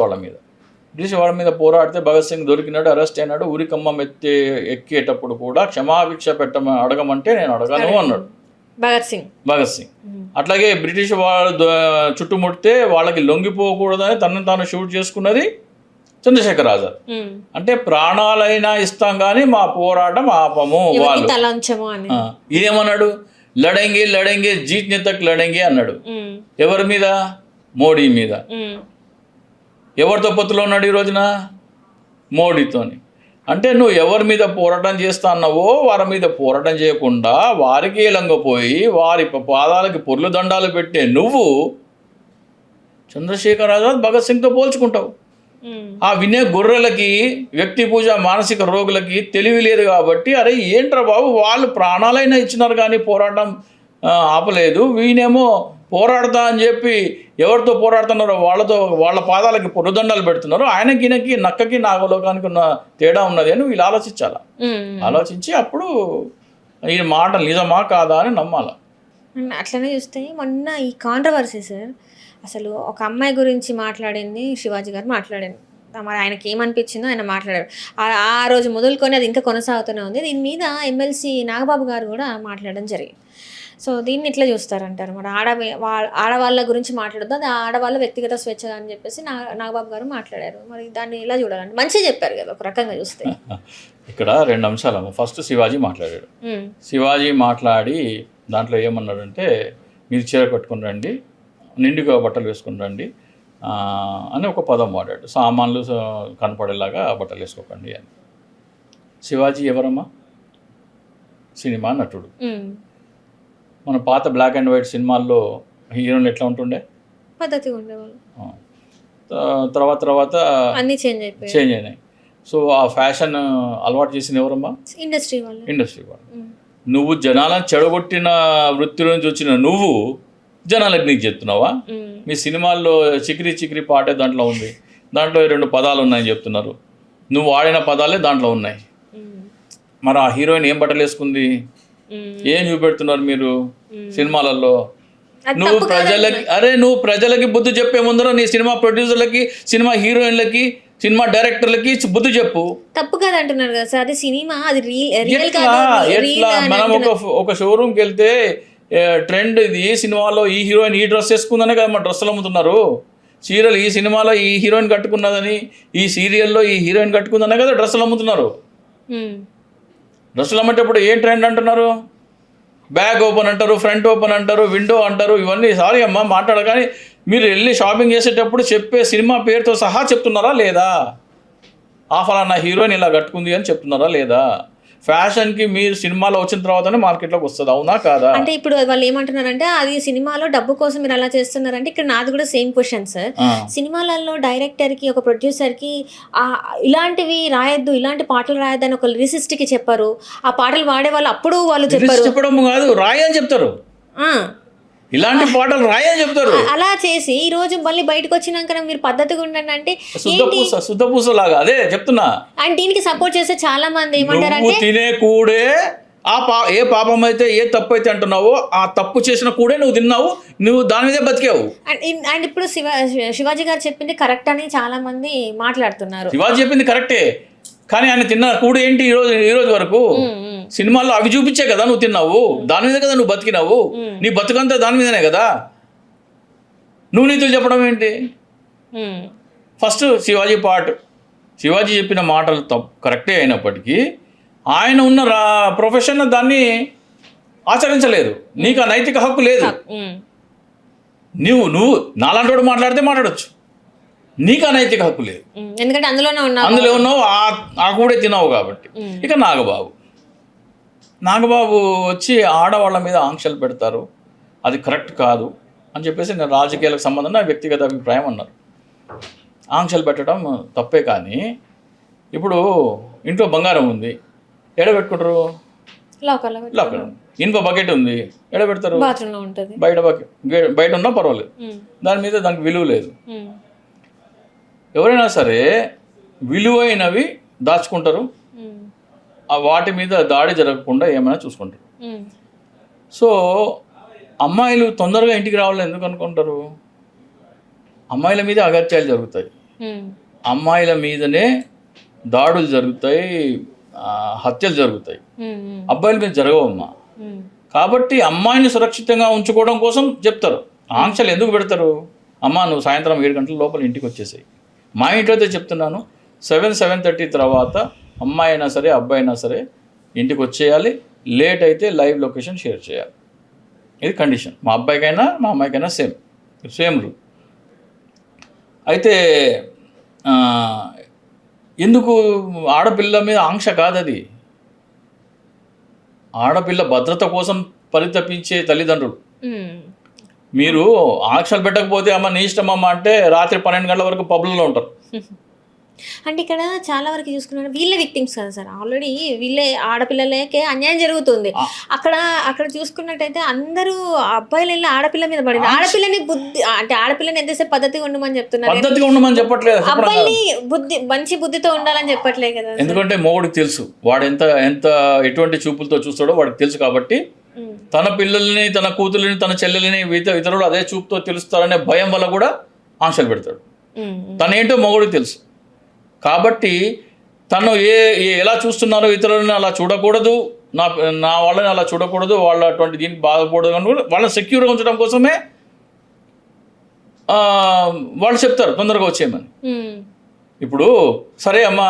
వాళ్ళ మీద పోరాడితే భగత్ సింగ్ దొరికినాడు, అరెస్ట్ అయినాడు. ఉరికమ్మం ఎక్కేటప్పుడు కూడా క్షమాభిక్ష అడగమంటే నేను అడగను అన్నాడు భగత్ సింగ్. అట్లాగే బ్రిటిష్ వాళ్ళు చుట్టుముడితే వాళ్ళకి లొంగిపోకూడదని తనను తాను షూట్ చేసుకున్నది చంద్రశేఖర్ ఆజాద్. అంటే ప్రాణాలైనా ఇస్తాం కానీ మా పోరాటం ఆపము వాళ్ళు. ఇదేమన్నాడు? లడంగి జీత్ని తక్ లడంగి అన్నాడు. ఎవరి మీద? మోడీ మీద. ఎవరితో పొత్తులో ఉన్నాడు ఈ రోజున? మోడీతోని. అంటే నువ్వు ఎవరి మీద పోరాటం చేస్తా అన్నావో వారి మీద పోరాటం చేయకుండా వారికి లొంగపోయి వారి పాదాలకి పొర్లు దండాలు పెట్టే నువ్వు చంద్రశేఖర్ ఆజాద్ భగత్ సింగ్తో పోల్చుకుంటావు. ఆ వినే గొర్రెలకి, వ్యక్తి పూజ మానసిక రోగులకి తెలివి లేదు కాబట్టి, అరే ఏంట్రా బాబు, వాళ్ళు ప్రాణాలైనా ఇచ్చినారు కానీ పోరాటం ఆపలేదు, వీనేమో పోరాడతా అని చెప్పి ఎవరితో పోరాడుతున్నారో వాళ్ళ పాదాలకి పొరుదండాలు పెడుతున్నారు, ఆయనకి నక్కకి నాగలోకానికి ఉన్న తేడా ఉన్నది అని వీళ్ళు ఆలోచించి అప్పుడు ఈ మాట నిజమా కాదా అని నమ్మాల. అట్లనే చూస్తే మొన్న ఈ కాంట్రవర్సీ సార్, అసలు ఒక అమ్మాయి గురించి మాట్లాడింది శివాజీ గారు మాట్లాడింది. మరి ఆయనకి ఏమనిపించిందో ఆయన మాట్లాడారు. ఆ రోజు మొదలుకొని అది ఇంకా కొనసాగుతూనే ఉంది. దీని మీద ఎమ్మెల్సీ నాగబాబు గారు కూడా మాట్లాడడం జరిగింది. సో దీన్ని ఎట్లా చూస్తారంటారు? మరి ఆడవాళ్ళ గురించి మాట్లాడద్దు, అది ఆడవాళ్ళ వ్యక్తిగత స్వేచ్ఛ అని చెప్పేసి నాగబాబు గారు మాట్లాడారు. మరి దాన్ని ఎలా చూడాలంటే మంచిగా చెప్పారు కదా ఒక రకంగా చూస్తే. ఇక్కడ 2 అంశాలు. ఫస్ట్ శివాజీ మాట్లాడాడు. శివాజీ మాట్లాడి దాంట్లో ఏమన్నాడంటే, మీరు చీర కట్టుకుని రండి, నిండుగా బట్టలు వేసుకుని రండి అని ఒక పదం వాడాడు. సామాన్లు కనపడేలాగా బట్టలు వేసుకోకండి అని. శివాజీ ఎవరమ్మా? సినిమా నటుడు. మన పాత బ్లాక్ అండ్ వైట్ సినిమాల్లో హీరోలు ఎట్లా ఉంటుండే? పద్ధతిగా ఉండేవాళ్ళు. తర్వాత అన్నీ చేంజ్ అయినాయి. సో ఆ ఫ్యాషన్ అలవాటు చేసింది ఎవరమ్మా? ఇండస్ట్రీ వాళ్ళు. నువ్వు జనాలను చెడగొట్టిన వృత్తి నుంచి వచ్చిన నువ్వు జనాలకు నీకు చెప్తున్నావా? మీ సినిమాల్లో చికిరి చికిరి పాటే దాంట్లో ఉంది, దాంట్లో 2 పదాలు ఉన్నాయని చెప్తున్నారు, నువ్వు వాడిన పదాలే దాంట్లో ఉన్నాయి. మరి ఆ హీరోయిన్ ఏం బట్టలు వేసుకుంది, ఏం చూపెడుతున్నారు మీరు సినిమాలలో? నువ్వు ప్రజలకి బుద్ధి చెప్పే ముందర నీ సినిమా ప్రొడ్యూసర్లకి, సినిమా హీరోయిన్లకి, సినిమా డైరెక్టర్లకి బుద్ధి చెప్పు. తప్పు కాదు అంటున్నారు కదా సార్, అది సినిమా, అది ఎట్లా మనం ఒక షోరూమ్కి వెళ్తే ట్రెండ్ ఇది, ఈ సినిమాలో ఈ హీరోయిన్ ఈ డ్రెస్ వేసుకుందనే కదా మన డ్రెస్సులు అమ్ముతున్నారు. సీరియల్ ఈ సినిమాలో ఈ హీరోయిన్ కట్టుకున్నదని, ఈ సీరియల్లో ఈ హీరోయిన్ కట్టుకుందనే కదా డ్రెస్సులు అమ్ముతున్నారు. డ్రెస్సులు అమ్మేటప్పుడు ఏం ట్రెండ్ అంటున్నారు? బ్యాగ్ ఓపెన్ అంటారు, ఫ్రంట్ ఓపెన్ అంటారు, విండో అంటారు, ఇవన్నీ సారీ అమ్మ మాట్లాడరు. కానీ మీరు వెళ్ళి షాపింగ్ చేసేటప్పుడు చెప్పే సినిమా పేరుతో సహా చెప్తున్నారా లేదా? ఆ ఫలానా హీరోయిన్ ఇలా కట్టుకుంది అని చెప్తున్నారా లేదా? ఫ్యాషన్కి మీరు సినిమాలో వచ్చిన తర్వాతనే మార్కెట్లోకి వస్తుంది, అవునా కాదా? అంటే ఇప్పుడు వాళ్ళు ఏమంటున్నారంటే అది సినిమాలో డబ్బు కోసం మీరు అలా చేస్తున్నారంటే, ఇక్కడ నాది కూడా సేమ్ క్వశ్చన్ సార్. సినిమాలలో డైరెక్టర్కి, ఒక ప్రొడ్యూసర్కి ఇలాంటివి రాయొద్దు, ఇలాంటి పాటలు రాయొద్దని ఒక లిరిసిస్ట్కి చెప్పారు. ఆ పాటలు వాడే వాళ్ళు అప్పుడు వాళ్ళు చెప్పడం కాదు, రాయని చెప్తారు. ఇలాంటి పాటలు రాయని చెప్తారు. అలా చేసి ఈ రోజు మళ్ళీ బయటకు వచ్చినాక మీరు పద్ధతిగా ఉండండి అంటే శుద్ధపూస లాగా, అదే చెప్తున్నా. అండ్ దీనికి సపోర్ట్ చేస్తే చాలా మంది ఏమంటారంటే, తినే కూడే ఏ పాపం అయితే, ఏ తప్పు అయితే అంటున్నావో ఆ తప్పు చేసిన కూడే నువ్వు తిన్నావు, నువ్వు దాని మీదే బతికావు. అండ్ ఇప్పుడు శివాజీ గారు చెప్పింది కరెక్ట్ అని చాలా మంది మాట్లాడుతున్నారు. శివాజీ చెప్పింది కరెక్టే, కానీ ఆయన తిన్న కూడు ఏంటి ఈ రోజు వరకు? సినిమాల్లో అవి చూపించే కదా నువ్వు తిన్నావు, దాని మీద కదా నువ్వు బతికినావు, నీ బతుకంతా దాని మీదనే కదా. నువ్వు నీతులు చెప్పడం ఏంటి? ఫస్ట్ శివాజీ చెప్పిన మాటలు కరెక్టే అయినప్పటికీ ఆయన ఉన్న ప్రొఫెషన్ దాన్ని ఆచరించలేదు. నీకు ఆ నైతిక హక్కు లేదు. నువ్వు నాలాంటి మాట్లాడితే మాట్లాడచ్చు, నీకు ఆ నైతిక హక్కు లేదు. ఎందుకంటే అందులో ఉన్నావు, ఆ కూడే తిన్నావు కాబట్టి. ఇక నాగబాబు వచ్చి ఆడవాళ్ళ మీద ఆంక్షలు పెడతారు, అది కరెక్ట్ కాదు అని చెప్పేసి నేను రాజకీయాలకు సంబంధం నా వ్యక్తిగత అభిప్రాయం అన్నారు. ఆంక్షలు పెట్టడం తప్పే, కానీ ఇప్పుడు ఇంట్లో బంగారం ఉంది, ఎడ పెట్టుకుంటారు? లాకర్. ఇనుప బకెట్ ఉంది, ఎడ పెడతారు? బయట ఉన్నా పర్వాలేదు, దానికి విలువ లేదు. ఎవరైనా సరే విలువైనవి దాచుకుంటారు, వాటి మీద దాడి జరగకుండా ఏమైనా చూసుకుంటారు. సో అమ్మాయిలు తొందరగా ఇంటికి రావాలని ఎందుకు అనుకుంటారు? అమ్మాయిల మీద అగత్యాలు జరుగుతాయి, అమ్మాయిల మీదనే దాడులు జరుగుతాయి, హత్యలు జరుగుతాయి, అబ్బాయిల మీద జరగవమ్మా. కాబట్టి అమ్మాయిని సురక్షితంగా ఉంచుకోవడం కోసం చెప్తారు. ఆంక్షలు ఎందుకు పెడతారు? అమ్మ నువ్వు సాయంత్రం 7 గంటల లోపల ఇంటికి వచ్చేసాయి. మా ఇంట్లో అయితే చెప్తున్నాను, 7:30 తర్వాత అమ్మాయి అయినా సరే అబ్బాయి అయినా సరే ఇంటికి వచ్చేయాలి. లేట్ అయితే లైవ్ లొకేషన్ షేర్ చేయాలి. ఇది కండిషన్. మా అబ్బాయికైనా మా అమ్మాయికైనా సేమ్ రూల్. అయితే ఎందుకు ఆడపిల్ల మీద ఆంక్ష కాదు, అది ఆడపిల్ల భద్రత కోసం పరితపించే తల్లిదండ్రులు. మీరు ఆంక్షలు పెట్టకపోతే అమ్మ నీ ఇష్టం అమ్మ అంటే రాత్రి 12 గంటల వరకు పబ్లలో ఉంటారు. అంటే ఇక్కడ చాలా వరకు చూసుకున్నాను వీళ్ళే విక్టిమ్స్ కదా సార్, ఆల్రెడీ వీళ్ళే ఆడపిల్లలకే అన్యాయం జరుగుతుంది. అక్కడ చూసుకున్నట్టయితే అందరూ అబ్బాయిలు వెళ్ళి ఆడపిల్ల మీద పడింది. ఆడపిల్లని బుద్ధి అంటే ఆడపిల్లని ఎంతసేపు పద్ధతిగా ఉండమని చెప్తున్నారు, అబ్బాయిని మంచి బుద్ధితో ఉండాలని చెప్పట్లేదు కదా. ఎందుకంటే మొగుడికి తెలుసు వాడు ఎంత ఎటువంటి చూపులతో చూస్తాడో వాడికి తెలుసు. కాబట్టి తన పిల్లల్ని, తన కూతుర్ని, తన చెల్లెల్ని ఇతరులు అదే చూపుతో తెలుస్తారనే భయం వల్ల కూడా ఆంక్షలు పెడతాడు. తనేంటో మొగుడికి తెలుసు. కాబట్టి తను ఎలా చూస్తున్నారో ఇతరులని అలా చూడకూడదు, నా వాళ్ళని అలా చూడకూడదు, వాళ్ళ అటువంటి దీనికి బాధకూడదు అని వాళ్ళని సెక్యూర్గా ఉంచడం కోసమే వాళ్ళు చెప్తారు తొందరగా వచ్చేయమని. ఇప్పుడు సరే అమ్మ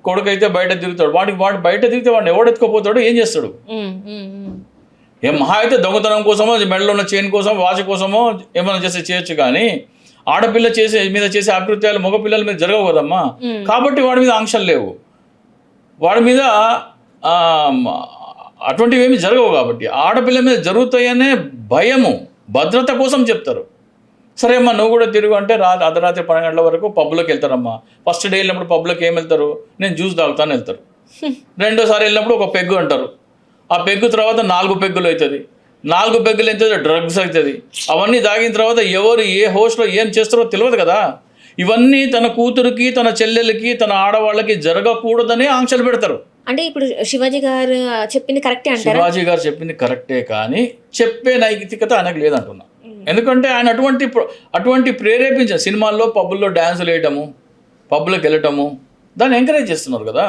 కొడుకు అయితే బయట తిరుగుతాడు, వాడు బయట తిరిగితే వాడిని ఎవడెత్తుకోపోతాడు, ఏం చేస్తాడు? మహా అయితే దొంగతనం కోసమో, మెడలో ఉన్న చైన్ కోసం, వాచ్ కోసమో ఏమైనా చేయొచ్చు. కానీ ఆడపిల్ల మీద చేసే అకృత్యాలు మగపిల్లల మీద జరగవు కదమ్మా. కాబట్టి వాడి మీద ఆంక్షలు లేవు, వాడి మీద అటువంటివి ఏమి జరగవు. కాబట్టి ఆడపిల్ల మీద జరుగుతాయనే భయము, భద్రత కోసం చెప్తారు. సరే అమ్మా నువ్వు కూడా తిరుగు అంటే అర్ధరాత్రి 12 గంటల వరకు పబ్లోకి వెళ్తారమ్మా. ఫస్ట్ డే వెళ్ళినప్పుడు పబ్లోకి ఏం వెళ్తారు? నేను జ్యూస్ తాగుతాను వెళ్తారు. రెండోసారి వెళ్ళినప్పుడు ఒక పెగ్గు అంటారు. ఆ పెగ్గు తర్వాత 4 పెగ్గులు అవుతుంది, 4 పెగ్గులు ఎంత డ్రగ్స్ అవుతుంది. అవన్నీ తాగిన తర్వాత ఎవరు ఏ హోస్ట్లో ఏం చేస్తారో తెలియదు కదా. ఇవన్నీ తన కూతురికి, తన చెల్లెలకి, తన ఆడవాళ్ళకి జరగకూడదనే ఆంక్షలు పెడతారు. అంటే ఇప్పుడు శివాజీ గారు చెప్పింది కరెక్టే అంటారా? శివాజీ గారు చెప్పింది కరెక్టే, కానీ చెప్పే నైతికత ఆయనకు లేదంటున్నా. ఎందుకంటే ఆయన అటువంటి ప్రేరేపించారు. సినిమాల్లో పబ్బుల్లో డ్యాన్సులు వేయటము, పబ్బులకు వెళ్ళటము, దాన్ని ఎంకరేజ్ చేస్తున్నారు కదా.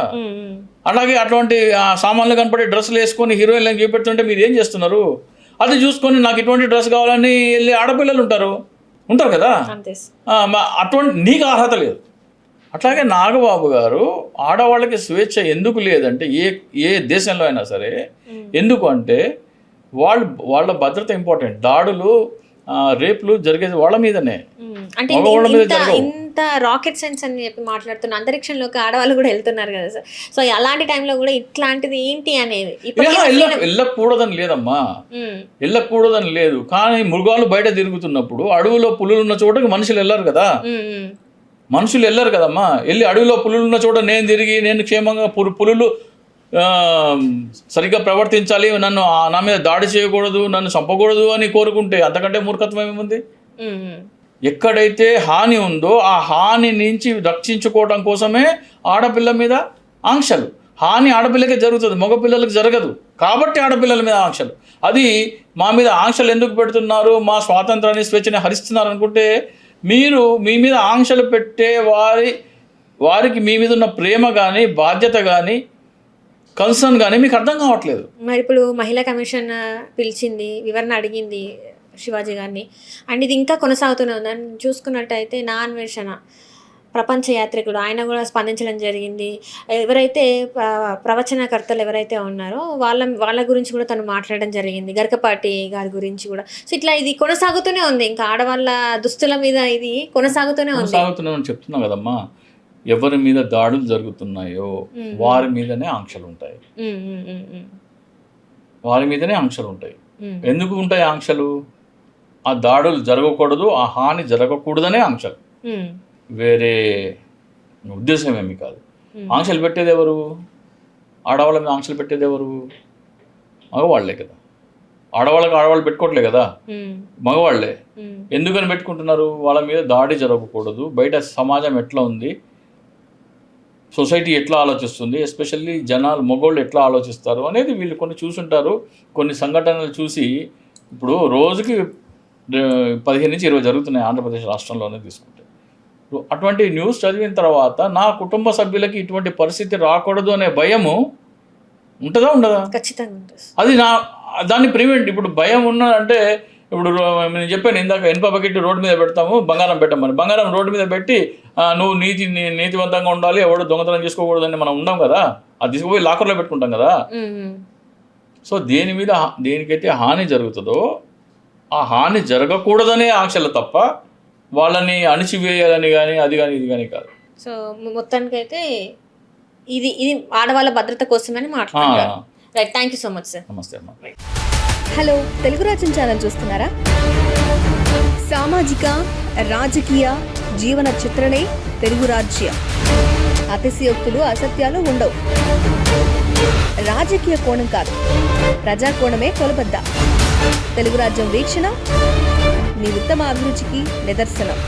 అలాగే అటువంటి సామాన్లు కనపడే డ్రెస్సులు వేసుకొని హీరోయిన్లను చూపెడుతుంటే మీరు ఏం చేస్తున్నారు? అది చూసుకొని నాకు ఇటువంటి డ్రెస్ కావాలని వెళ్ళి ఆడపిల్లలు ఉంటారు కదా. అటువంటి నీకు అర్హత లేదు. అట్లాగే నాగబాబు గారు ఆడవాళ్ళకి స్వేచ్ఛ ఎందుకు లేదంటే ఏ దేశంలో అయినా సరే, ఎందుకు అంటే వాళ్ళ భద్రత ఇంపార్టెంట్. దాడులు, రేపులు జరిగేది వాళ్ళ మీదనే, మగవాళ్ళ మీద జరగవు. ఇంత రాకెట్ సైన్స్ అని చెప్పి మాట్లాడుతున్న అంతరిక్షంలోకి ఆడవాళ్ళు కూడా వెళ్తున్నారు కదా సార్. సో అలాంటి టైంలో కూడా ఇట్లాంటిది ఏంటి అనేది వెళ్ళకూడదని లేదమ్మా, వెళ్ళకూడదని లేదు. కానీ మృగాలు బయట తిరుగుతున్నప్పుడు అడవిలో పులులు ఉన్న చోటకి మనుషులు వెళ్ళారు కదా. మనుషులు వెళ్ళారు కదమ్మా. వెళ్ళి అడవిలో పులులు ఉన్న చోట నేను క్షేమంగా పులులు సరిగ్గా ప్రవర్తించాలి, నన్ను నా మీద దాడి చేయకూడదు, నన్ను చంపకూడదు అని కోరుకుంటే అంతకంటే మూర్ఖత్వం ఏముంది? ఎక్కడైతే హాని ఉందో ఆ హాని నుంచి రక్షించుకోవడం కోసమే ఆడపిల్ల మీద ఆంక్షలు. హాని ఆడపిల్లకే జరుగుతుంది, మగపిల్లలకు జరగదు. కాబట్టి ఆడపిల్లల మీద ఆంక్షలు. అది మా మీద ఆంక్షలు ఎందుకు పెడుతున్నారు, మా స్వాతంత్రాన్ని స్వేచ్ఛని హరిస్తున్నారు అనుకుంటే, మీరు మీ మీద ఆంక్షలు పెట్టే వారికి మీ మీద ఉన్న ప్రేమ కానీ, బాధ్యత కానీ, కన్సర్న్ కానీ మీకు అర్థం కావట్లేదు. మరి ఇప్పుడు మహిళా కమిషన్ పిలిచింది, వివరణ అడిగింది శివాజీ గారిని, అండ్ ఇది ఇంకా కొనసాగుతూనే ఉందని చూసుకున్నట్టయితే నా అన్వేషణ ప్రపంచ యాత్రికుడు ఆయన కూడా స్పందించడం జరిగింది. ఎవరైతే ప్రవచనకర్తలు ఎవరైతే ఉన్నారో వాళ్ళ గురించి కూడా తను మాట్లాడడం జరిగింది, గరికపాటి గారి గురించి కూడా. సో ఇట్లా ఇది కొనసాగుతూనే ఉంది, ఇంకా ఆడవాళ్ళ దుస్తుల మీద ఇది కొనసాగుతూనే చెప్తున్నా కదమ్మా. ఎవరి మీద దాడులు జరుగుతున్నాయో వారి మీదనే ఆంక్షలు ఉంటాయి, వారి మీదనే ఆంక్షలు ఉంటాయి. ఎందుకు ఉంటాయి ఆంక్షలు? ఆ దాడులు జరగకూడదు, ఆ హాని జరగకూడదనే ఆంక్షలు, వేరే ఉద్దేశం ఏమి కాదు. ఆంక్షలు పెట్టేది ఎవరు? ఆడవాళ్ళ మీద ఆంక్షలు పెట్టేది ఎవరు? మగవాళ్లే కదా. ఆడవాళ్ళు పెట్టుకోవట్లే కదా, మగవాళ్లే. ఎందుకని పెట్టుకుంటున్నారు? వాళ్ళ మీద దాడి జరగకూడదు, బయట సమాజం ఎట్లా ఉంది, సొసైటీ ఎట్లా ఆలోచిస్తుంది, ఎస్పెషల్లీ జనాలు మగవాళ్ళు ఎట్లా ఆలోచిస్తారు అనేది వీళ్ళు కొన్ని చూసుంటారు. కొన్ని సంఘటనలు చూసి, ఇప్పుడు రోజుకి 15 నుంచి 20 జరుగుతున్నాయి ఆంధ్రప్రదేశ్ రాష్ట్రంలోనే తీసుకుంటే. అటువంటి న్యూస్ చదివిన తర్వాత నా కుటుంబ సభ్యులకి ఇటువంటి పరిస్థితి రాకూడదు అనే భయము ఉంటుందా ఉండదా? ఖచ్చితంగా. అది దాన్ని ప్రివెంట్. ఇప్పుడు భయం ఉన్నదంటే, ఇప్పుడు నేను చెప్పాను ఇందాక, ఇనుప బకెట్ రోడ్డు మీద పెడతాము, బంగారం పెట్టమని. బంగారం రోడ్డు మీద పెట్టి నువ్వు నీతివంతంగా ఉండాలి, ఎవడు దొంగతనం చేసుకోకూడదని మనం ఉండం కదా. అది తీసుకుపోయి లాకర్లో పెట్టుకుంటాం కదా. సో దేనికైతే హాని జరుగుతుందో ఆ హాని జరగకూడదనే ఆంక్షలు తప్ప వాళ్ళని అణిచివేయాలని కానీ అది కానీ ఇది కానీ కాదు. సో మొత్తానికైతే ఇది ఆడవాళ్ళ భద్రత కోసమని మాట్లాడుతున్నారు. Right, thank you so much sir. నమస్తే అమ్మా. హలో, తెలుగు రాజ్యం ఛానల్ చూస్తున్నారా? సామాజిక, రాజకీయ, జీవన చిత్రణే తెలుగు రాజ్యం. అతిశయోక్తులు, అసత్యాలు ఉండవు. రాజకీయ కోణం కాదు, ప్రజా కోణమే కొలబద్ద. తెలుగు రాజ్యం వీక్షణ మీ ఉత్తమ అభిరుచికి నిదర్శనం.